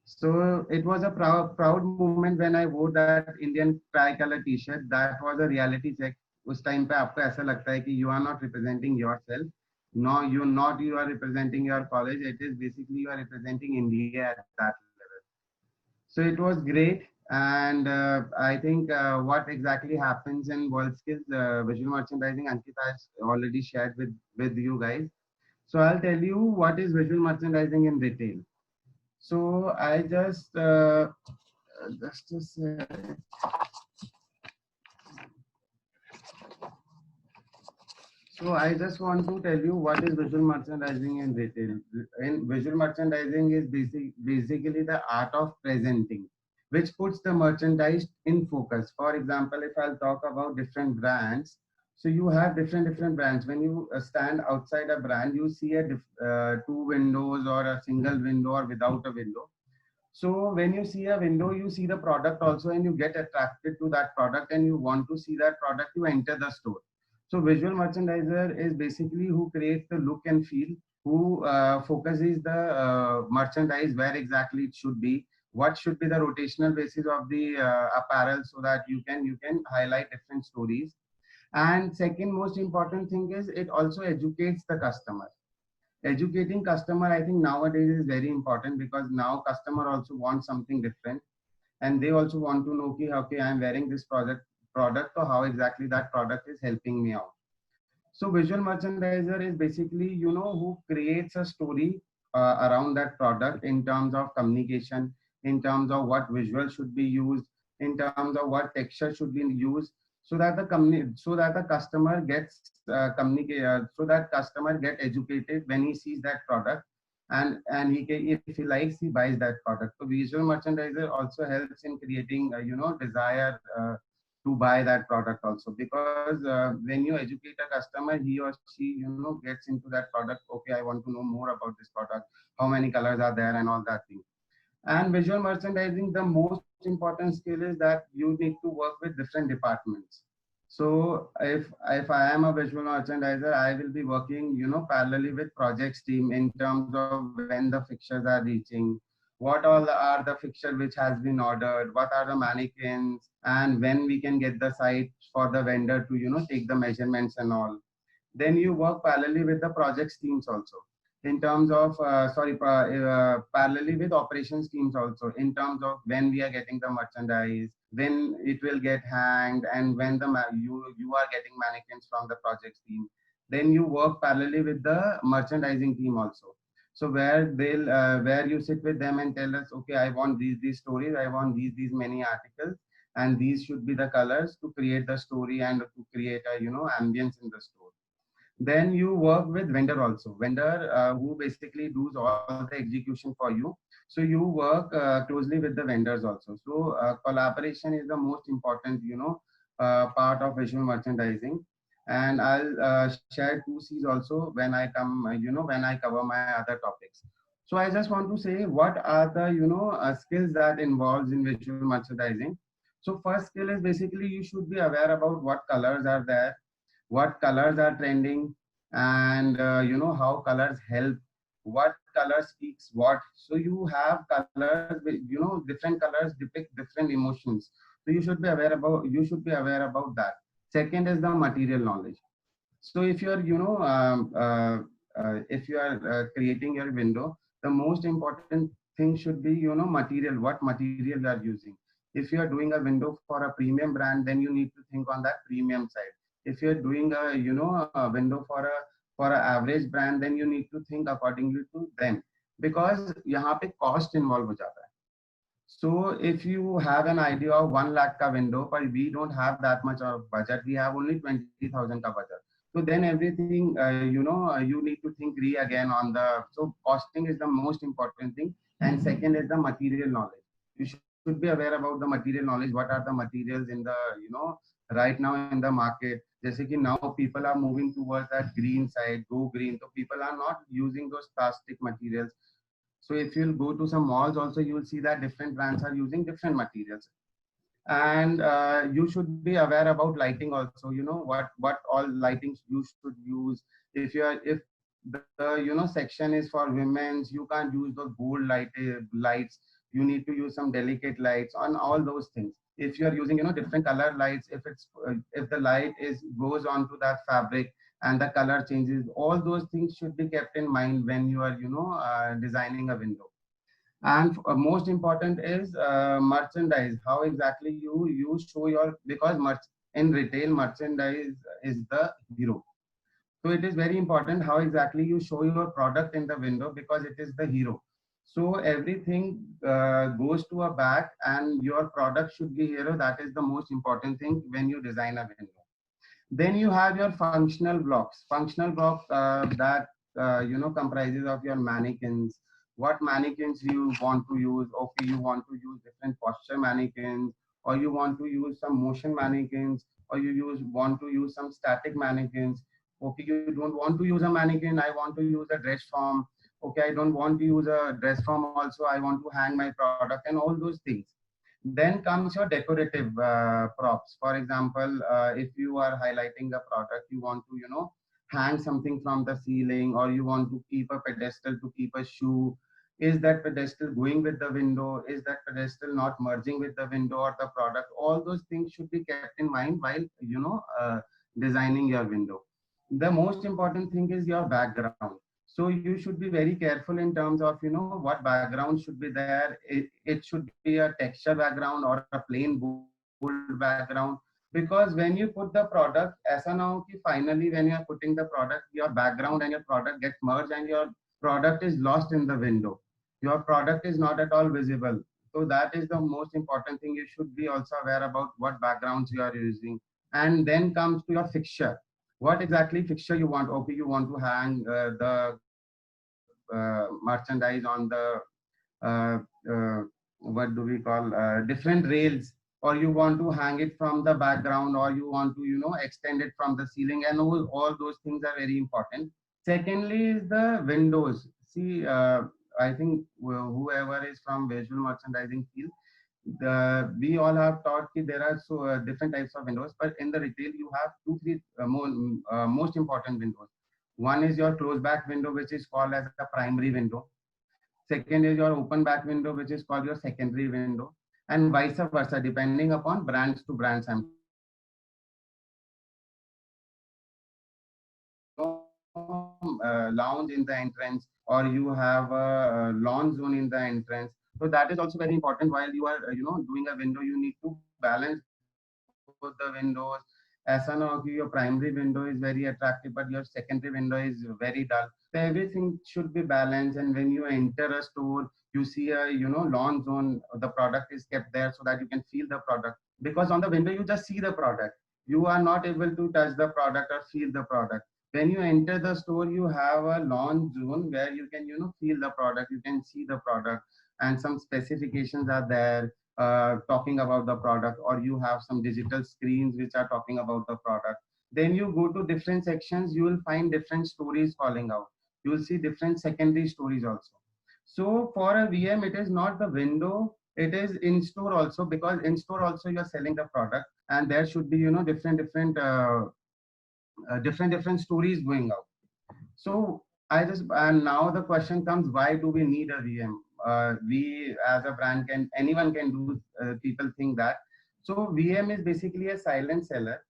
So it was a proud moment when I wore that Indian tricolor T-shirt. That was a reality check. उस टाइम पे आपको ऐसा लगता है कि you are not representing yourself. No, you are representing your college. It is basically you are representing India at that level. So it was great. And I think what exactly happens in WorldSkills visual merchandising, Ankita has already shared with you guys. So I'll tell you what is visual merchandising in retail. So I just a second. So I just want to tell you what is visual merchandising in retail. In visual merchandising is basically the art of presenting, which puts the merchandise in focus. For example, if I'll talk about different brands, so you have different brands. When you stand outside a brand, you see two windows or a single window or without a window. So when you see a window, you see the product also and you get attracted to that product and you want to see that product, you enter the store. So visual merchandiser is basically who creates the look and feel, who focuses the merchandise where exactly it should be, what should be the rotational basis of the apparel so that you can highlight different stories. And second most important thing is it also educates the customer. Educating customer, I think nowadays is very important because now customer also wants something different and they also want to know, okay, I'm wearing this product, so how exactly that product is helping me out. So visual merchandiser is basically, who creates a story around that product in terms of communication, in terms of what visual should be used, in terms of what texture should be used, so that the customer gets so that customer get educated when he sees that product, and if he likes, he buys that product. So visual merchandiser also helps in creating desire to buy that product also, because when you educate a customer, he or she gets into that product. Okay, I want to know more about this product, how many colors are there and all that thing. And visual merchandising, the most important skill is that you need to work with different departments. So if I am a visual merchandiser, I will be working parallelly with projects team in terms of when the fixtures are reaching, what all are the fixture which has been ordered, what are the mannequins, and when we can get the site for the vendor to take the measurements and all. Then you work parallelly with the projects teams also. in terms of parallelly with operations teams also, in terms of when we are getting the merchandise, when it will get hanged, and when you are getting mannequins from the projects team. Then you work parallelly with the merchandising team also. So where you sit with them and tell us, okay, I want these stories, I want these many articles, and these should be the colors to create the story and to create a ambience in the store. Then you work with vendor also, vendor who basically does all the execution for you. So you work closely with the vendors also. So collaboration is the most important part of visual merchandising. And I'll share 2 C's also when I come when I cover my other topics. So I just want to say what are the skills that involves in visual merchandising. So first skill is basically you should be aware about what colors are there, what colors are trending, and how colors help, what color speaks what. So you have colors different colors depict different emotions. So you should be aware about that. Second is the material knowledge. So if you're if you are creating your window, the most important thing should be material, what material you are using. If you are doing a window for a premium brand, then you need to think on that premium side. If you're doing a window for a average brand, then you need to think accordingly to them, because यहाँ पे cost involved हो जाता है. So if you have an idea of 1 lakh ka window, but we don't have that much of budget, we have only 20,000 ka budget. So then everything, you need to think again on the, so costing is the most important thing. And second is the material knowledge. You should be aware about the material knowledge. What are the materials in the, right now in the market? Just like now people are moving towards that green side, go green. So people are not using those plastic materials. So if you'll go to some malls also, you will see that different brands are using different materials. And you should be aware about lighting also, what all lightings you should use. If the section is for women's, you can't use the gold lights. You need to use some delicate lights on all those things. If you are using different color lights, if the light goes onto that fabric and the color changes, all those things should be kept in mind when you are designing a window. And most important is merchandise. How exactly you show your, because in retail merchandise is the hero. So it is very important how exactly you show your product in the window, because it is the hero. So everything goes to a back and your product should be hero. That is the most important thing when you design a window. Then you have your functional blocks. Functional blocks that comprises of your mannequins. What mannequins you want to use? Okay, you want to use different posture mannequins, or you want to use some motion mannequins, or want to use some static mannequins. Okay, you don't want to use a mannequin, I want to use a dress form. Okay, I don't want to use a dress form also, I want to hang my product, and all those things. Then comes your decorative props. For example, if you are highlighting a product, you want to hang something from the ceiling, or you want to keep a pedestal to keep a shoe. Is that pedestal going with the window? Is that pedestal not merging with the window or the product? All those things should be kept in mind while designing your window. The most important thing is your background. So you should be very careful in terms of what background should be there. It should be a texture background or a plain bold background, because when you put the product, aisa na ho ki finally when you are putting the product, your background and your product get merged and your product is lost in the window. Your product is not at all visible. So that is the most important thing. You should be also aware about what backgrounds you are using. And then comes to your fixture. What exactly fixture you want? Okay, you want to hang the merchandise on the what do we call different rails, or you want to hang it from the background, or you want to extend it from the ceiling, and all those things are very important. Secondly is the windows. See, I think whoever is from visual merchandising field, we all have taught that there are different types of windows, but in the retail you have 2-3 most important windows. One is your closed back window, which is called as a primary window. Second is your open back window, which is called your secondary window, and vice versa, depending upon brands to brands. lounge in the entrance, or you have a lawn zone in the entrance. So that is also very important. While you are doing a window, you need to balance both the windows. ऐसा ना हो कि your primary window is very attractive but your secondary window is very dull. So everything should be balanced, and when you enter a store, you see a lawn zone. The product is kept there so that you can feel the product, because on the window you just see the product. You are not able to touch the product or feel the product. When you enter the store, you have a lawn zone where you can feel the product, you can see the product, and some specifications are there talking about the product, or you have some digital screens which are talking about the product. Then you go to different sections, you will find different stories calling out. You will see different secondary stories also. So for a VM, it is not the window, it is in store also, because in store also you are selling the product, and there should be different stories going out. So and now the question comes, why do we need a VM? We as a brand anyone can do, people think that. So VM is basically a silent seller,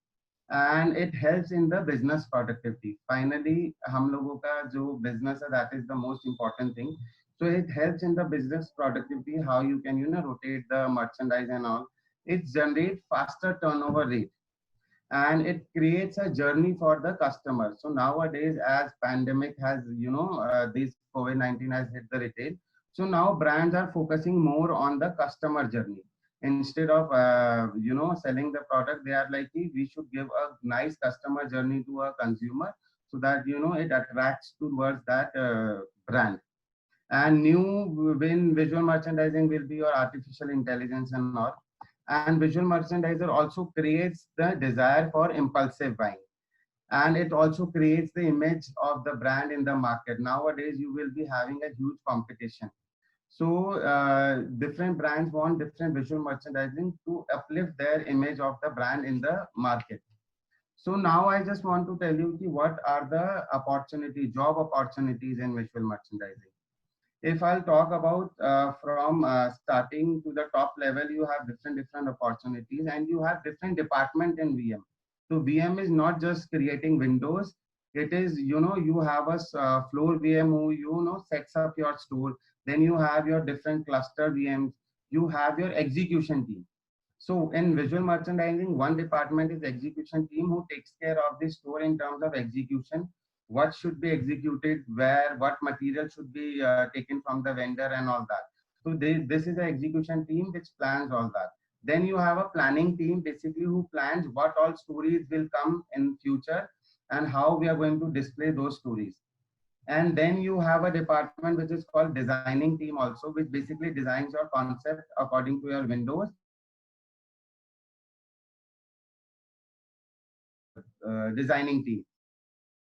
and it helps in the business productivity. Finally, hum logo ka jo business hai, that is the most important thing. So it helps in the business productivity, how you can rotate the merchandise and all. It generates faster turnover rate, and it creates a journey for the customer. So nowadays, as pandemic has this COVID-19 has hit the retail, so now brands are focusing more on the customer journey. Instead of selling the product, they are like, we should give a nice customer journey to a consumer, so that it attracts towards that brand. And new when visual merchandising will be your artificial intelligence and all. And visual merchandiser also creates the desire for impulsive buying, and it also creates the image of the brand in the market. Nowadays you will be having a huge competition. So different brands want different visual merchandising to uplift their image of the brand in the market. So now I just want to tell you what are the job opportunities in visual merchandising. If I'll talk about from starting to the top level, you have different opportunities, and you have different department in VM. So VM is not just creating windows. It is, you have a floor VM who, sets up your store. Then you have your different cluster VMs. You have your execution team. So in visual merchandising, one department is execution team, who takes care of the store in terms of execution. What should be executed, where, what material should be taken from the vendor and all that. So this is the execution team which plans all that. Then you have a planning team, basically, who plans what all stories will come in future and how we are going to display those stories. And then you have a department which is called designing team also, which basically designs your concept according to your windows. Designing team.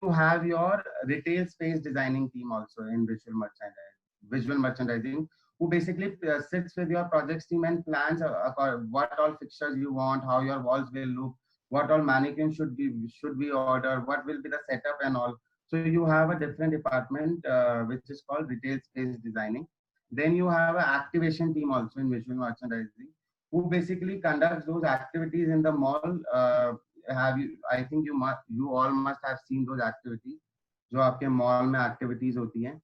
You have your retail space designing team also in visual merchandising, who basically sits with your projects team and plans what all fixtures you want, how your walls will look, what all mannequins should be ordered, what will be the setup and all. So you have a different department which is called retail space designing. Then you have an activation team also in visual merchandising, who basically conducts those activities in the mall. I think you all must have seen those activities जो आपके mall में activities होती हैं,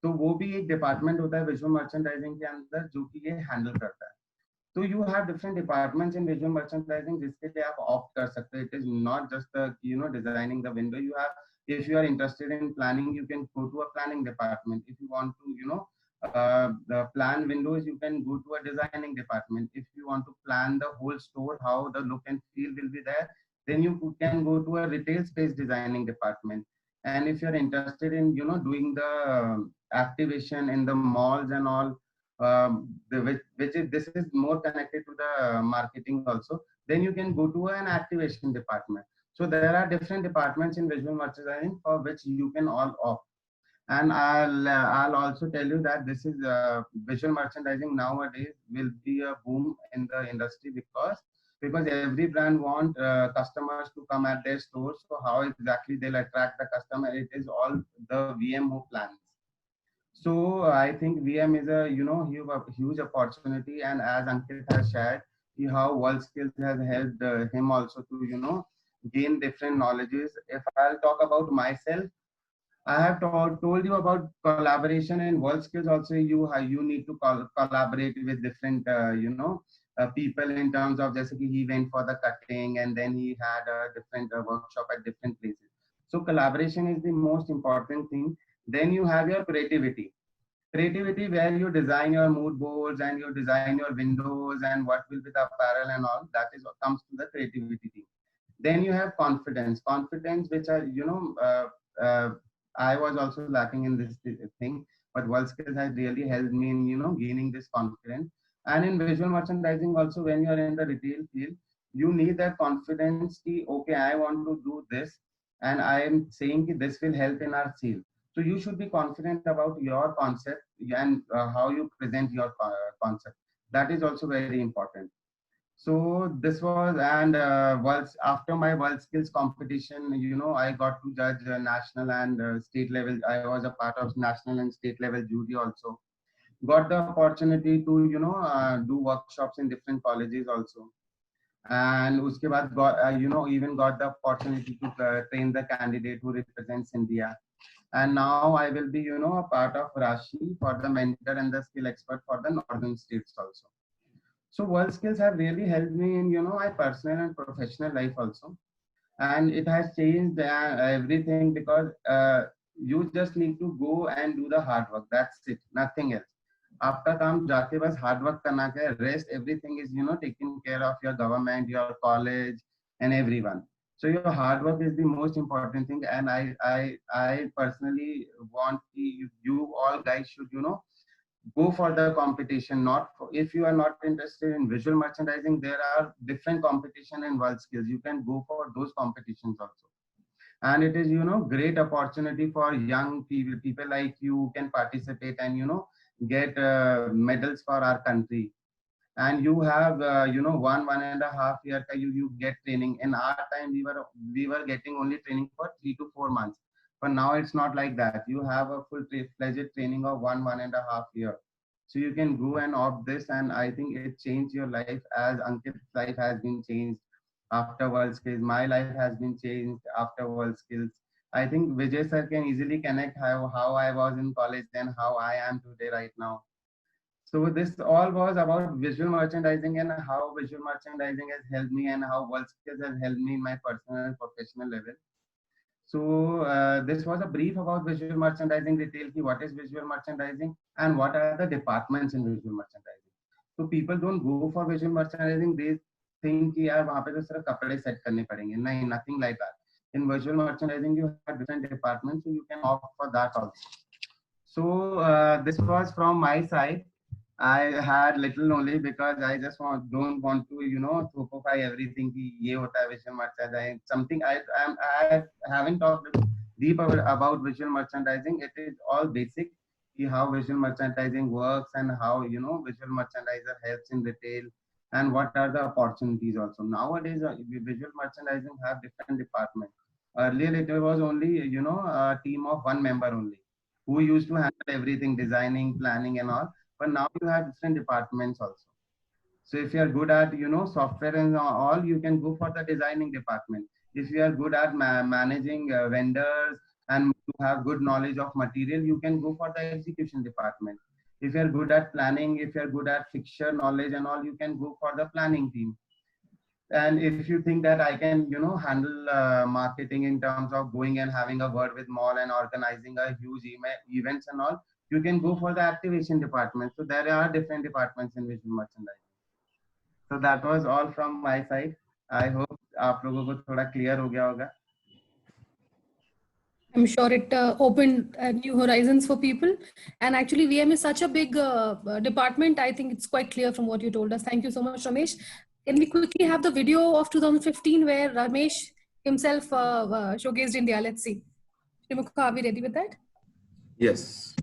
तो वो भी एक department होता है विजुअल मर्चेंडाइजिंग के अंदर जो कि ये हैंडल करता है. तो you have different departments in visual merchandising जिसके लिए आप ऑप्ट कर सकते हो. It is not just designing the window. You have, if you are interested in planning, you can go to a planning department. If you want to plan windows, you can go to a designing department. If you want to plan the whole store, how the look and feel will be there, then you can go to a retail space designing department. And if you're interested in doing the activation in the malls and all, this is more connected to the marketing also, then you can go to an activation department. So there are different departments in visual merchandising for which you can all opt. And I'll also tell you that this is visual merchandising nowadays will be a boom in the industry because every brand want customers to come at their stores. So how exactly they'll attract the customer? It is all the VM who plans. So I think VM is a huge opportunity, and as Ankit has shared, how WorldSkills has helped him also to gain different knowledges. If I'll talk about myself, I have told you about collaboration and WorldSkills. Also, you need to collaborate with different people in terms of just he went for the cutting and then he had a different workshop at different places. So collaboration is the most important thing. Then you have your creativity. Creativity where you design your mood boards and you design your windows and what will be the apparel and all. That is what comes to the creativity thing. Then you have confidence. Confidence, which are I was also lacking in this thing, but WorldSkills has really helped me in gaining this confidence. And in visual merchandising also, when you are in the retail field, you need that confidence. Okay, I want to do this, and I am saying this will help in our sale. So you should be confident about your concept and how you present your concept. That is also very important. So this was, and after my WorldSkills competition, I got to judge national and state level. I was a part of national and state level jury also. Got the opportunity to do workshops in different colleges also. And uske baad got even got the opportunity to train the candidate who represents India. And now I will be a part of Rashi for the mentor and the skill expert for the northern states also. So WorldSkills have really helped me in my personal and professional life also, and it has changed everything because you just need to go and do the hard work. That's it, nothing else. After काम जाके बस hard work करना है. Rest everything is taken care of your government, your college, and everyone. So your hard work is the most important thing, and I personally want you all guys should go for the competition. Not for, if you are not interested in visual merchandising, there are different competition in WorldSkills. You can go for those competitions also, and it is great opportunity for young people like you who can participate and get medals for our country. And you have 1.5 years you get training. In our time we were getting only training for 3 to 4 months. But now it's not like that. You have a full-fledged training of 1.5 years. So you can go and opt this, and I think it changed your life as Ankit's life has been changed after WorldSkills. My life has been changed after WorldSkills. I think Vijay sir can easily connect how I was in college and how I am today right now. So this all was about visual merchandising and how visual merchandising has helped me and how WorldSkills has helped me in my personal and professional level. So this was a brief about visual merchandising retail. What is visual merchandising and what are the departments in visual merchandising? So people don't go for visual merchandising. They think कि यार वहाँ पे तो सिर्फ कपड़े set करने पड़ेंगे. नहीं, nothing like that. In visual merchandising, you have different departments, so you can opt for that also. So this was from my side. I had little only because I just don't want to thropify everything कि ये होता है visual merchandising. Something I haven't talked deep about visual merchandising. It is all basic how visual merchandising works and how visual merchandiser helps in retail and what are the opportunities also. Nowadays visual merchandising have different departments. Earlier it was only a team of one member only who used to handle everything, designing, planning and all. But now you have different departments also. So if you are good at software and all, you can go for the designing department. If you are good at managing vendors and you have good knowledge of material, you can go for the execution department. If you are good at planning, if you are good at fixture knowledge and all, you can go for the planning team. And if you think that I can handle marketing in terms of going and having a word with mall and organizing a huge events and all, you can go for the activation department. So there are different departments in visual merchandising. So that was all from my side. I hope आप लोगों को थोड़ा clear हो गया होगा. I'm sure it opened new horizons for people. And actually VM is such a big department. I think it's quite clear from what you told us. Thank you so much, Ramesh. Can we quickly have the video of 2015 where Ramesh himself showcased India? Let's see. Shrimukha, are we ready with that? Yes.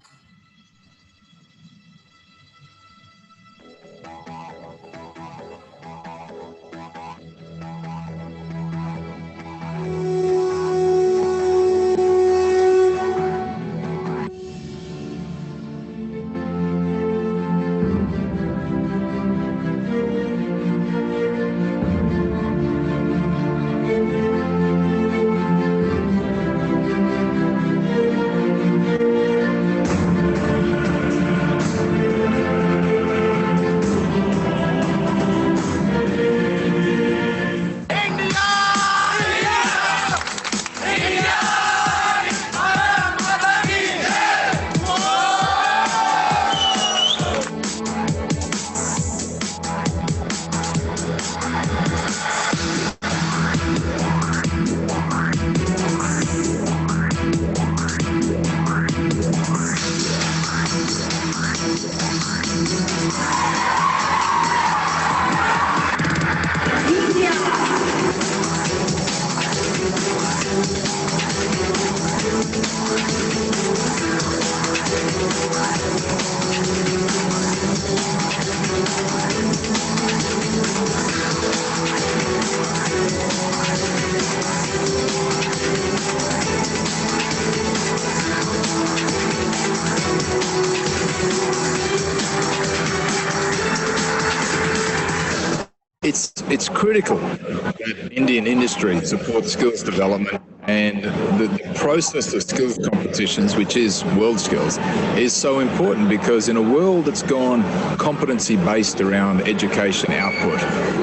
It's critical that Indian industry supports skills development, and the process of skills competitions, which is World Skills, is so important because in a world that's gone competency-based around education output,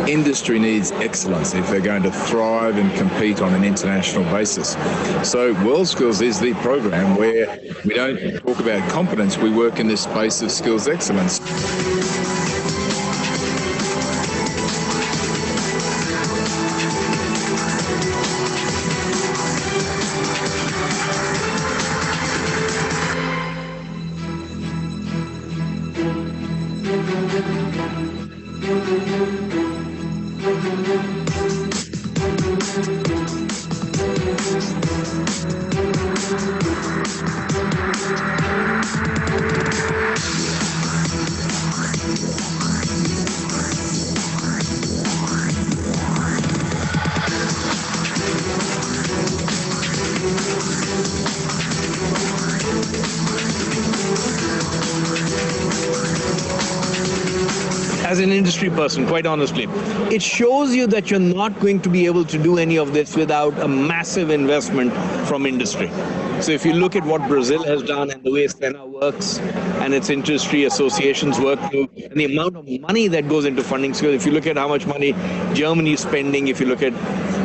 industry needs excellence if they're going to thrive and compete on an international basis. So World Skills is the program where we don't talk about competence, we work in this space of skills excellence. As an industry person, quite honestly, it shows you that you're not going to be able to do any of this without a massive investment from industry. So if you look at what Brazil has done and the way SENA works and its industry associations work through, and the amount of money that goes into funding skills, if you look at how much money Germany is spending, if you look at,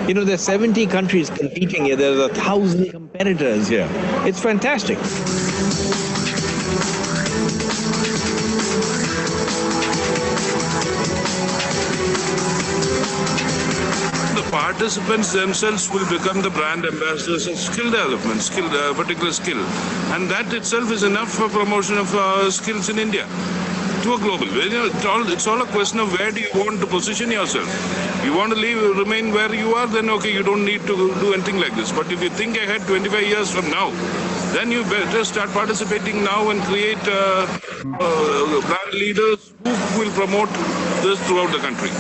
there's 70 countries competing here, there's 1,000 competitors here. It's fantastic. Participants themselves will become the brand ambassadors of skill development, particular skill. And that itself is enough for promotion of skills in India to a global. It's all a question of where do you want to position yourself. You want to remain where you are, then okay, you don't need to do anything like this. But if you think ahead 25 years from now, then you better start participating now and create brand leaders who will promote this throughout the country.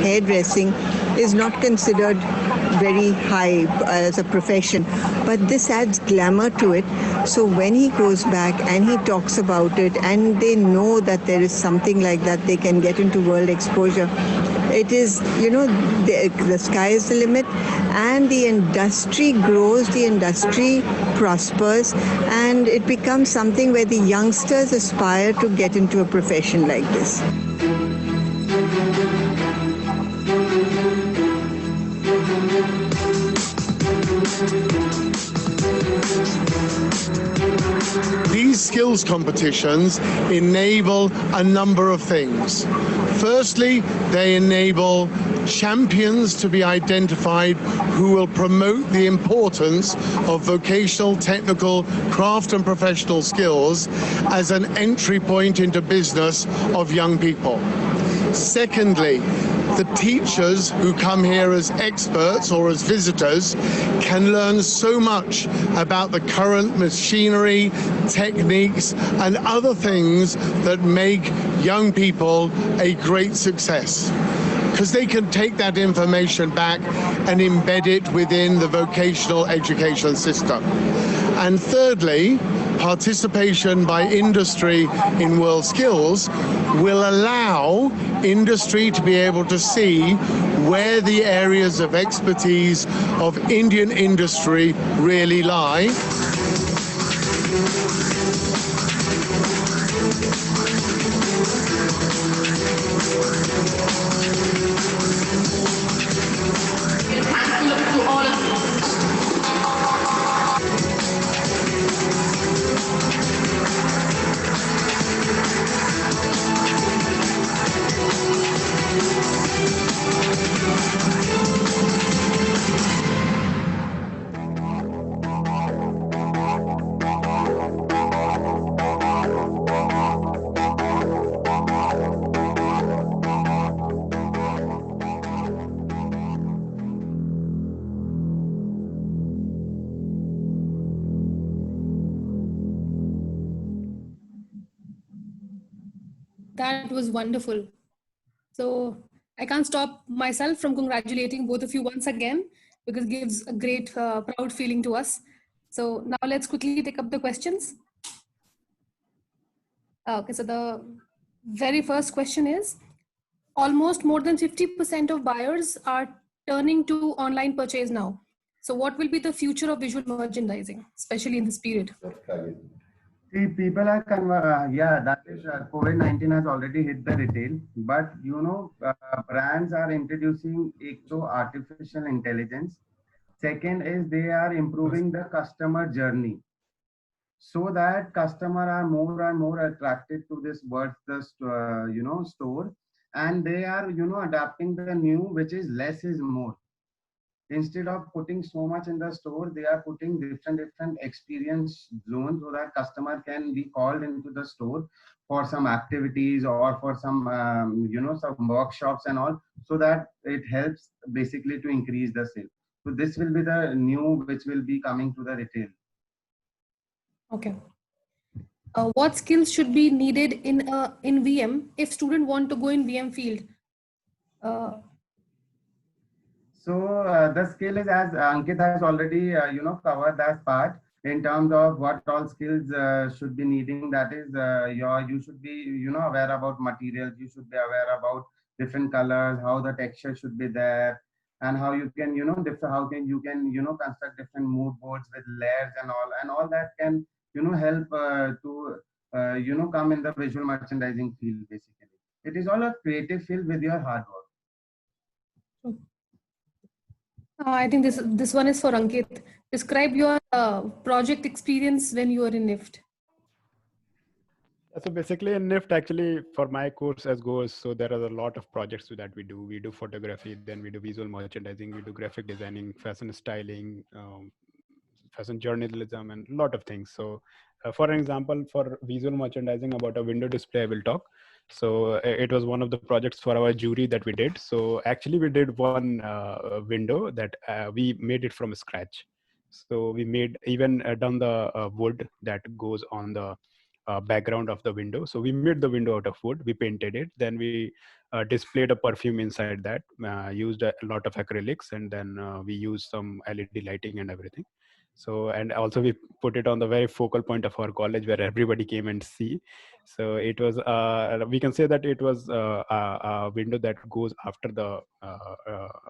Hairdressing is not considered very high as a profession, but this adds glamour to it. So when he goes back and he talks about it and they know that there is something like that, they can get into world exposure. It is, the sky is the limit, and the industry grows, the industry prospers, and it becomes something where the youngsters aspire to get into a profession like this. These skills competitions enable a number of things. Firstly, they enable champions to be identified who will promote the importance of vocational, technical, craft and professional skills as an entry point into business of young people. Secondly, the teachers who come here as experts or as visitors can learn so much about the current machinery, techniques, and other things that make young people a great success, because they can take that information back and embed it within the vocational education system. And thirdly, participation by industry in World Skills will allow industry to be able to see where the areas of expertise of Indian industry really lie. That was wonderful. So I can't stop myself from congratulating both of you once again, because it gives a great proud feeling to us. So now let's quickly take up the questions. Okay, so the very first question is, almost more than 50% of buyers are turning to online purchase now. So what will be the future of visual merchandising, especially in this period? See, people are that is COVID-19 has already hit the retail, but brands are introducing artificial intelligence. Second is they are improving the customer journey, so that customer are more and more attracted to this store, and they are adapting the new, which is less is more. Instead of putting so much in the store, they are putting different experience zones, so that customer can be called into the store for some activities or for some some workshops and all, so that it helps basically to increase the sale. So this will be the new which will be coming to the retail. Okay. What skills should be needed in VM if student want to go in VM field? So the skill is, as Ankit has already covered that part in terms of what all skills should be needing. That is, you should be aware about materials. You should be aware about different colors, how the texture should be there, and how you can how can you can construct different mood boards with layers and all that can help to come in the visual merchandising field. Basically, it is all a creative field with your hard work. I think this one is for Ankit. Describe your project experience when you were in NIFT. So basically in NIFT, actually for my course as goes, so there are a lot of projects that we do. We do photography, then we do visual merchandising, we do graphic designing, fashion styling, fashion journalism, and a lot of things. So for example, for visual merchandising, about a window display I will talk. So it was one of the projects for our jury that we did. So actually we did one window that we made it from scratch. So we made even done the wood that goes on the background of the window. So we made the window out of wood, we painted it, then we displayed a perfume inside that, used a lot of acrylics, and then we used some LED lighting and everything. So, and also we put it on the very focal point of our college where everybody came and see. So it was, we can say that it was a window that goes after the,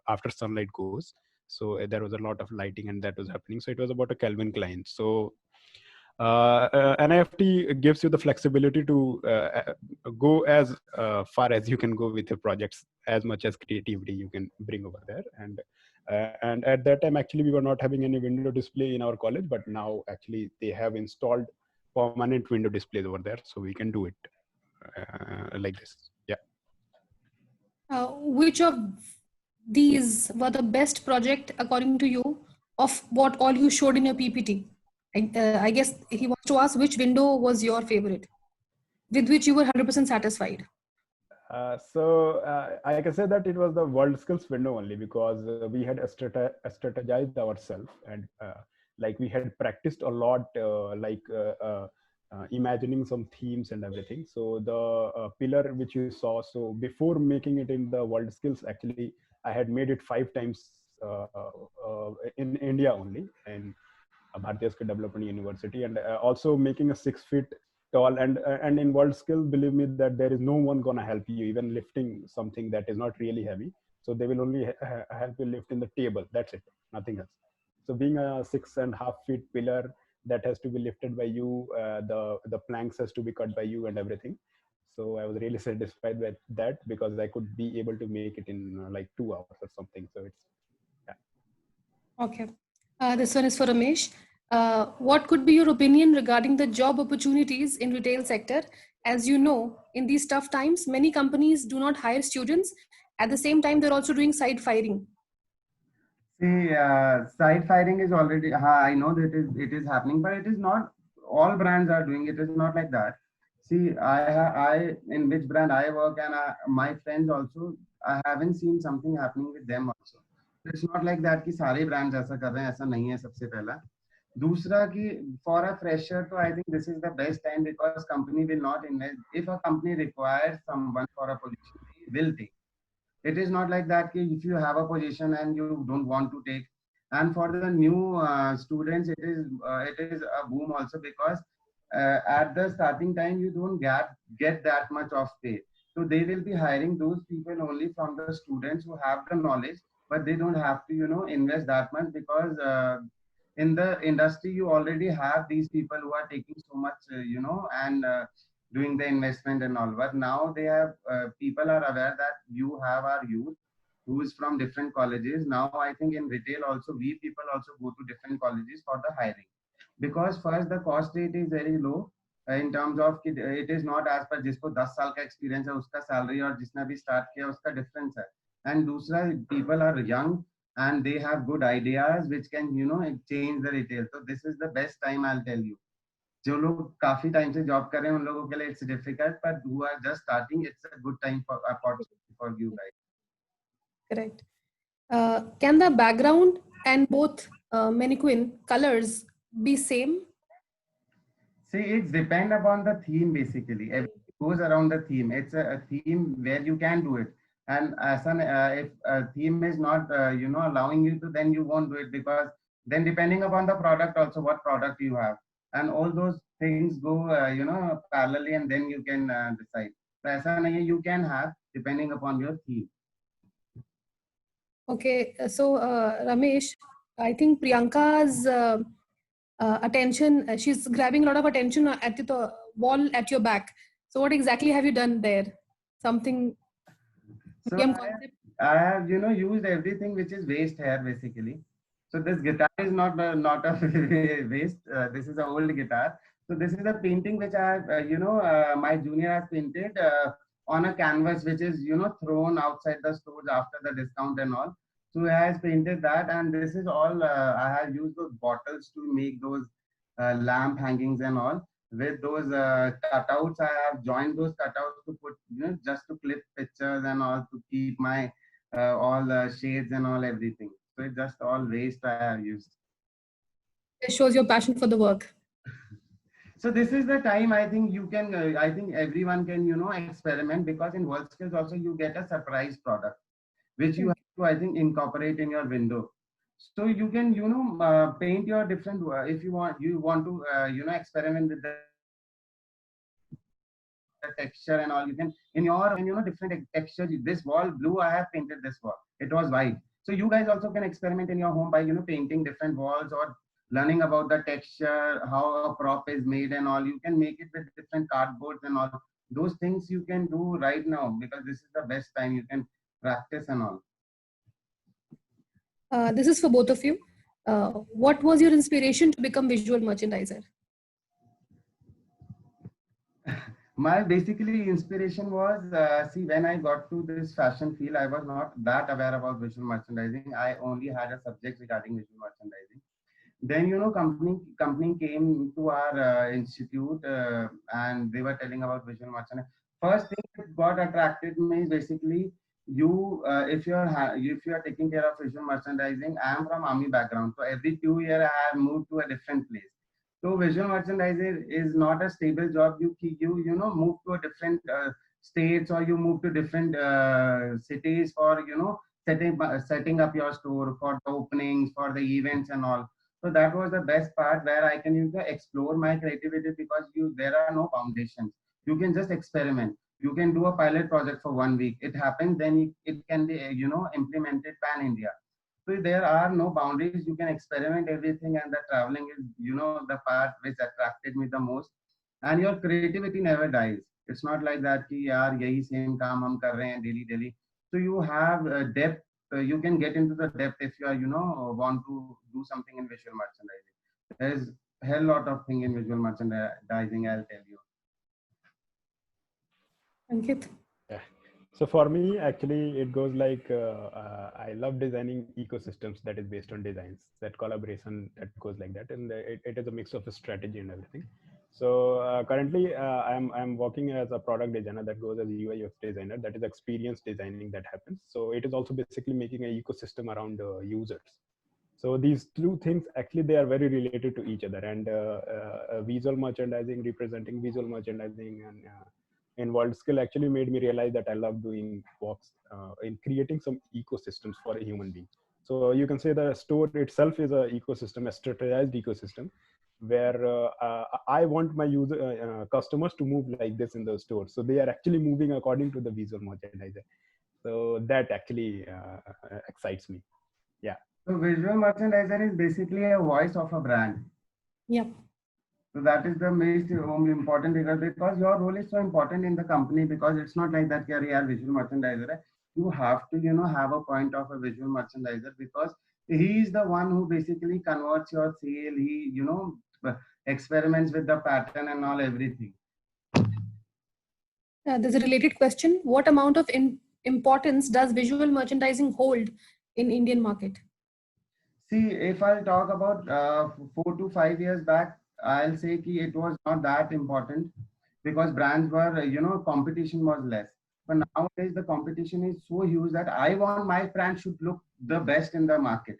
after sunlight goes. So there was a lot of lighting and that was happening. So it was about a Calvin Klein. So NFT gives you the flexibility to go as far as you can go with your projects, as much as creativity you can bring over there. And at that time, actually, we were not having any window display in our college, but now actually they have installed permanent window displays over there, so we can do it like this. Yeah. Which of these were the best project according to you of what all you showed in your PPT? I guess he wants to ask which window was your favorite, with which you were 100% satisfied. I can say that it was the world skills window only, because we had strategized ourselves, and like we had practiced a lot, imagining some themes and everything. So the pillar which you saw, so before making it in the world skills, actually I had made it 5 times in India only, and Bharatiya Skill Development University, and also making a 6 feet tall, and in world skills, believe me that there is no one gonna help you even lifting something that is not really heavy. So they will only help you lift in the table, that's it, nothing else. So being a 6.5 feet pillar that has to be lifted by you, the planks has to be cut by you and everything. So I was really satisfied with that, because I could be able to make it in like 2 hours or something. So it's, yeah. Okay. This one is for Ramesh. What could be your opinion regarding the job opportunities in retail sector? As you know, in these tough times, many companies do not hire students. At the same time, they're also doing side firing. See, side firing is already, I know that it is happening, but it is not all brands are doing it. It is not like that. See, I in which brand I work, and my friends also, I haven't seen something happening with them also. It's not like that कि सारे brands ऐसा कर रहे हैं, ऐसा नहीं है सबसे पहला. दूसरा कि for a fresher, so I think this is the best time because company will not invest. If a company requires someone for a position, they will take. It is not like that कि if you have a position and you don't want to take. And for the new students, it is a boom also because at the starting time you don't get that much of pay. So they will be hiring those people only from the students who have the knowledge, but they don't have to invest that much because in the industry you already have these people who are taking so much and doing the investment and all. But now they have people are aware that you have our youth who is from different colleges. Now I think in retail also we people also go to different colleges for the hiring because first the cost rate is very low in terms of it is not as per जिसको 10 साल का experience है उसका salary और जिसने भी start किया उसका difference है. And दूसरा people are young and they have good ideas which can change the retail. So this is the best time I'll tell you. जो लोग काफी टाइम से जॉब कर रहे हैं उन लोगों के लिए it's difficult, but who are just starting, it's a good time for opportunity for you guys. Correct. Can the background and both mannequin colors be same? See, it's depend upon the theme basically. Everything goes around the theme. It's a theme where you can do it. And as an if a theme is not allowing you to, then you won't do it because then depending upon the product also what product you have and all those things go parallelly and then you can decide. So ऐसा नहीं है, you can have depending upon your theme. Okay, so Ramesh, I think Priyanka's attention, she's grabbing a lot of attention at the wall at your back. So what exactly have you done there? Something So game I concept? have used everything which is waste here basically. So this guitar is not a waste. This is an old guitar. So this is a painting which I have my junior has painted on a canvas which is thrown outside the stores after the discount and all. So he has painted that, and this is all I have used those bottles to make those lamp hangings and all. With those cutouts, I have joined those cutouts to put just to clip pictures and all to keep my all shades and all everything. So it's just all waste I have used. It shows your passion for the work. So this is the time I think you can, I think everyone can, experiment because in World Skills also you get a surprise product, which you have to, I think, incorporate in your window. So you can, paint your different, if you want to, experiment with the texture and all, you can, in your, different texture, this wall blue, I have painted this wall. It was white. So you guys also can experiment in your home by, painting different walls or learning about the texture, how a prop is made and all. You can make it with different cardboards and all. Those things you can do right now because this is the best time you can practice and all. This is for both of you. What was your inspiration to become visual merchandiser? My basically inspiration was, see, when I got to this fashion field, I was not that aware about visual merchandising. I only had a subject regarding visual merchandising. Then, company came to our institute and they were telling about visual merchandising. First thing that got attracted me is basically if you are taking care of visual merchandising. I am from army background, so every 2 years I have moved to a different place. So visual merchandiser is not a stable job. You move to a different states or you move to different cities for setting up your store for the openings, for the events and all. So that was the best part where I can explore my creativity because there are no foundations. You can just experiment. You can do a pilot project for 1 week. It happens, then it can be implemented pan India. So there are no boundaries. You can experiment everything, and the traveling is the part which attracted me the most. And your creativity never dies. It's not like that कि यार यही same काम हम कर रहे हैं daily. So you have depth. You can get into the depth if you are want to do something in visual merchandising. There's a hell lot of thing in visual merchandising, I'll tell you. Ankit? Yeah. So for me, actually, it goes like I love designing ecosystems that is based on designs, that collaboration that goes like that, and it is a mix of a strategy and everything. So currently, I'm working as a product designer that goes as a UI UX designer. That is experience designing that happens. So it is also basically making an ecosystem around users. So these two things actually they are very related to each other, and visual merchandising, representing visual merchandising, and in WorldSkill actually made me realize that I love doing works in creating some ecosystems for a human being. So you can say the store itself is an ecosystem, a strategized ecosystem, where I want my customers to move like this in the store. So they are actually moving according to the visual merchandiser. So that actually excites me. Yeah. So visual merchandiser is basically a voice of a brand. Yep. So that is the most important thing, because your role is so important in the company, because it's not like that you are visual merchandiser. You have to, have a point of a visual merchandiser, because he is the one who basically converts your sale. He, experiments with the pattern and all everything. There's a related question. What amount of importance does visual merchandising hold in Indian market? See, if I'll talk about 4 to 5 years back, I'll say that it was not that important, because brands were, competition was less. But nowadays the competition is so huge that I want my brand should look the best in the market.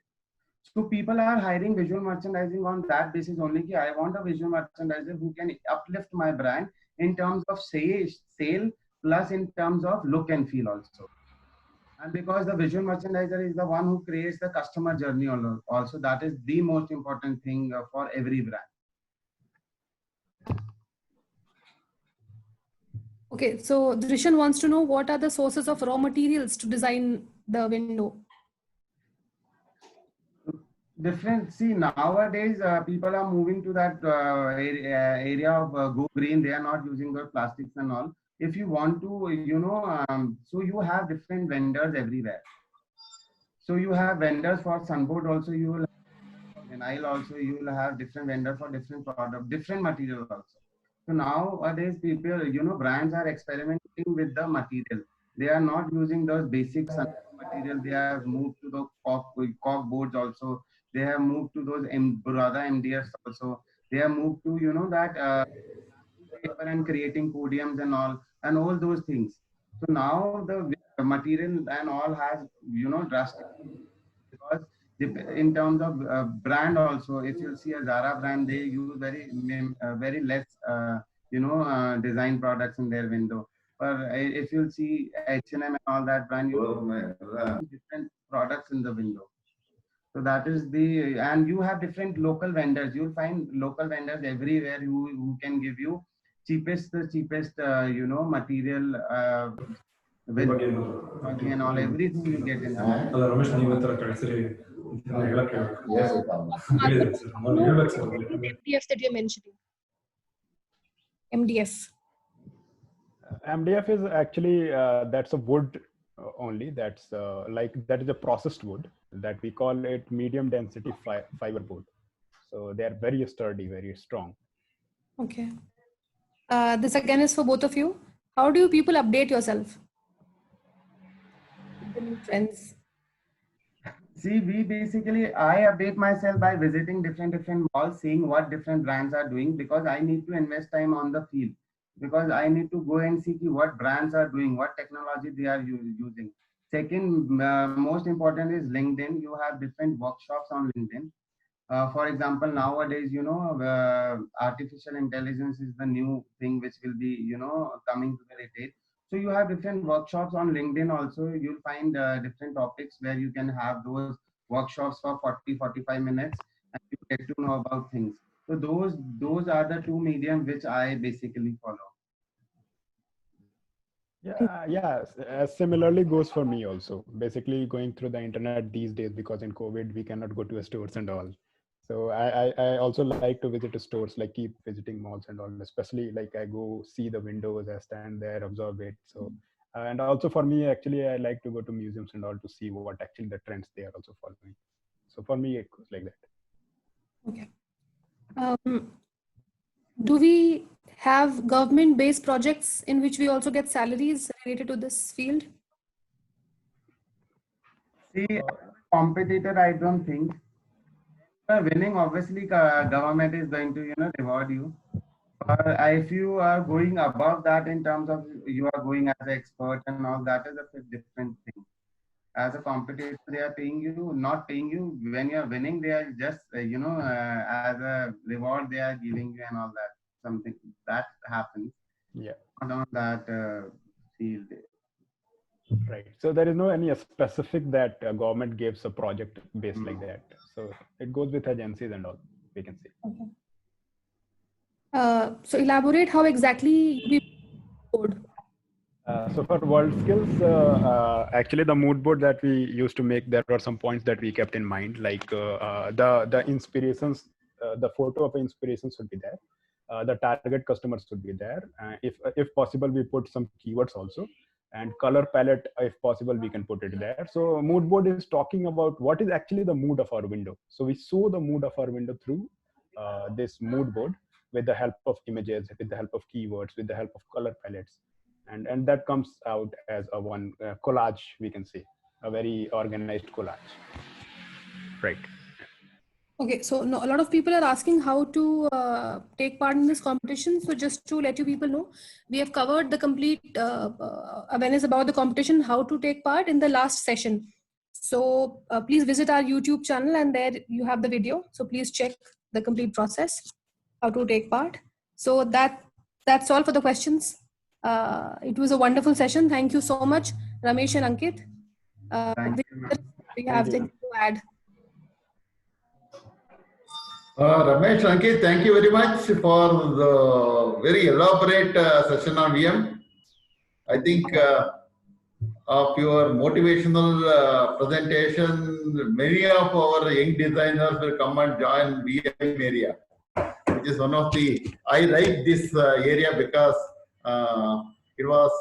So people are hiring visual merchandising on that basis only. Ki I want a visual merchandiser who can uplift my brand in terms of sale plus in terms of look and feel also. And because the visual merchandiser is the one who creates the customer journey also, that is the most important thing for every brand. Okay, so Drishan wants to know what are the sources of raw materials to design the window? Different. See, nowadays people are moving to that area of go green. They are not using the plastics and all. If you want to, so you have different vendors everywhere. So you have vendors for sunboard also. You will have vinyl also. You will have different vendors for different product, different material also. So nowadays people, brands are experimenting with the material. They are not using those basic material. They have moved to the cork boards also. They have moved to those brother MDFs also. They have moved to, that paper and creating podiums and all those things. So now the material and all has, drastic, because in terms of brand also, if you see a Zara brand, they use very less, design products in their window. But if you see H&M and all that brand, you different products in the window. So that is and you have different local vendors. You'll find local vendors everywhere who can give you cheapest material with and all, everything you get in MDF that you're mentioning. MDF. MDF is actually that's a wood only. That's that is a processed wood that we call it medium density fiber board. So they are very sturdy, very strong. Okay. This again is for both of you. How do you people update yourself? The new trends. See, I update myself by visiting different malls, seeing what different brands are doing, because I need to invest time on the field, because I need to go and see what brands are doing, what technology they are using. Second, most important is LinkedIn. You have different workshops on LinkedIn. For example, nowadays, artificial intelligence is the new thing which will be, coming to the retail. So you have different workshops on LinkedIn also. You'll find different topics where you can have those workshops for 40-45 minutes and you get to know about things. So those are the two mediums which I basically follow. Yeah. Similarly goes for me also. Basically going through the internet these days, because in COVID we cannot go to stores and all. So I also like to visit stores, like keep visiting malls and all, especially like I go see the windows, I stand there, observe it. So, and also for me, actually, I like to go to museums and all to see what actually the trends they are also following. So for me, it goes like that. Okay. Do we have government-based projects in which we also get salaries related to this field? See, competitor, I don't think. Winning, obviously, government is going to, reward you. If you are going above that in terms of you are going as an expert and all, that is a different thing. as a competitor, they are paying you, not paying you. When you are winning, they are just, as a reward, they are giving you and all that. Something that happens. Yeah. Not on that field. Right. So there is no any specific that government gives a project based like that. So it goes with agencies and all, we can see. Okay. So elaborate how exactly we code. So for world skills, actually the mood board that we used to make, there were some points that we kept in mind, like the inspirations, the photo of inspiration should be there. The target customers should be there. If possible, we put some keywords also, and color palette, if possible, we can put it there. So mood board is talking about what is actually the mood of our window. So we show the mood of our window through this mood board with the help of images, with the help of keywords, with the help of color palettes. And that comes out as a one collage, we can say, a very organized collage. Right. Okay, so no, a lot of people are asking how to take part in this competition. So just to let you people know, we have covered the complete awareness about the competition, how to take part in the last session. So please visit our YouTube channel, and there you have the video. So please check the complete process, how to take part. So that's all for the questions. It was a wonderful session. Thank you so much, Ramesh and Ankit. We have things to add. Ramesh, Ankit, thank you very much for the very elaborate session on VM. I think of your motivational presentation, many of our young designers will come and join VM area, which is one of the, I like this area because it was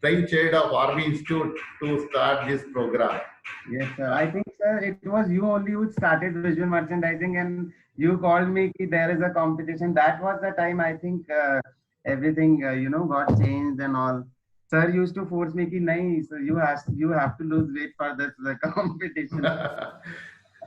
brainchild of Army Institute to start this program. Yes, sir. I think, sir, it was you only who started visual merchandising, and you called me ki there is a competition. That was the time I think everything got changed and all. Sir used to force me ki nahi, so you have to lose weight for this competition.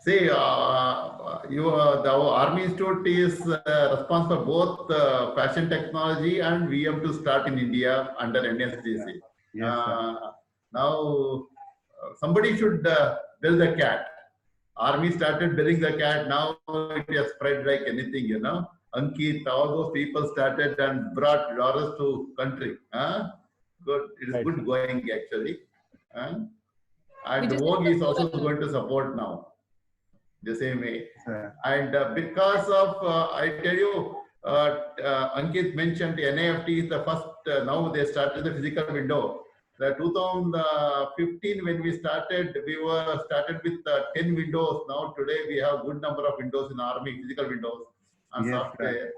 See, the Army Institute is responsible for both fashion technology and VM to start in India under NSDC. Yes, now, somebody should build the cat. Army started building the cat. Now it has spread like anything, Ankit, all those people started and brought dollars to country. Good. It is good going actually. And Vogue is also going to support now. The same way. And because of, I tell you, Ankit mentioned NIFT is the first, now they started the physical window. The 2015 when we started, we were started with 10 windows. Now today we have good number of windows in Army, physical windows and software.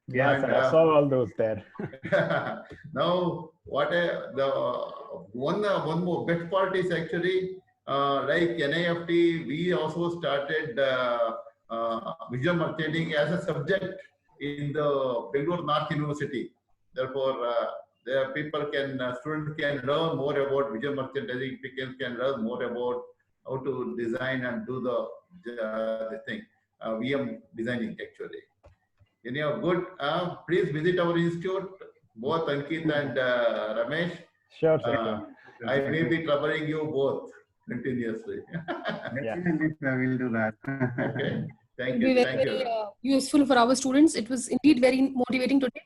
Yes, I saw all those there. Now, one more best part is actually like NIFT, we also started visual merchandising as a subject in the Bangalore North University. Therefore, the students can learn more about visual merchandising. People can learn more about how to design and do the thing, VM designing actually. Good. Please visit our institute, both Ankit and Ramesh. Sure, sir. I may be troubling you both continuously. Definitely, sir, we'll do that. Okay. Thank It you. will be Thank very, you. useful for our students. It was indeed very motivating today.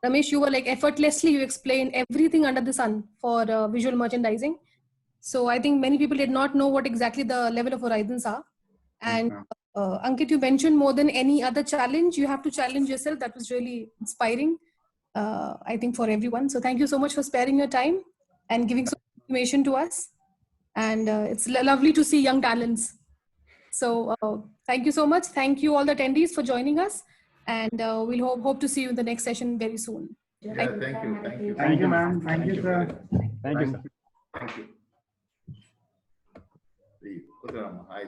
Ramesh, you were like effortlessly, you explained everything under the sun for visual merchandising. So I think many people did not know what exactly the level of horizons are. And Ankit, you mentioned more than any other challenge, you have to challenge yourself. That was really inspiring, I think, for everyone. So thank you so much for sparing your time and giving so much information to us. And it's lovely to see young talents. So thank you so much. Thank you all the attendees for joining us. And we'll hope to see you in the next session very soon. Yeah, thank you. Thank you. Thank you, ma'am. Thank you, sir. Thank you, sir. Thank you. Hi.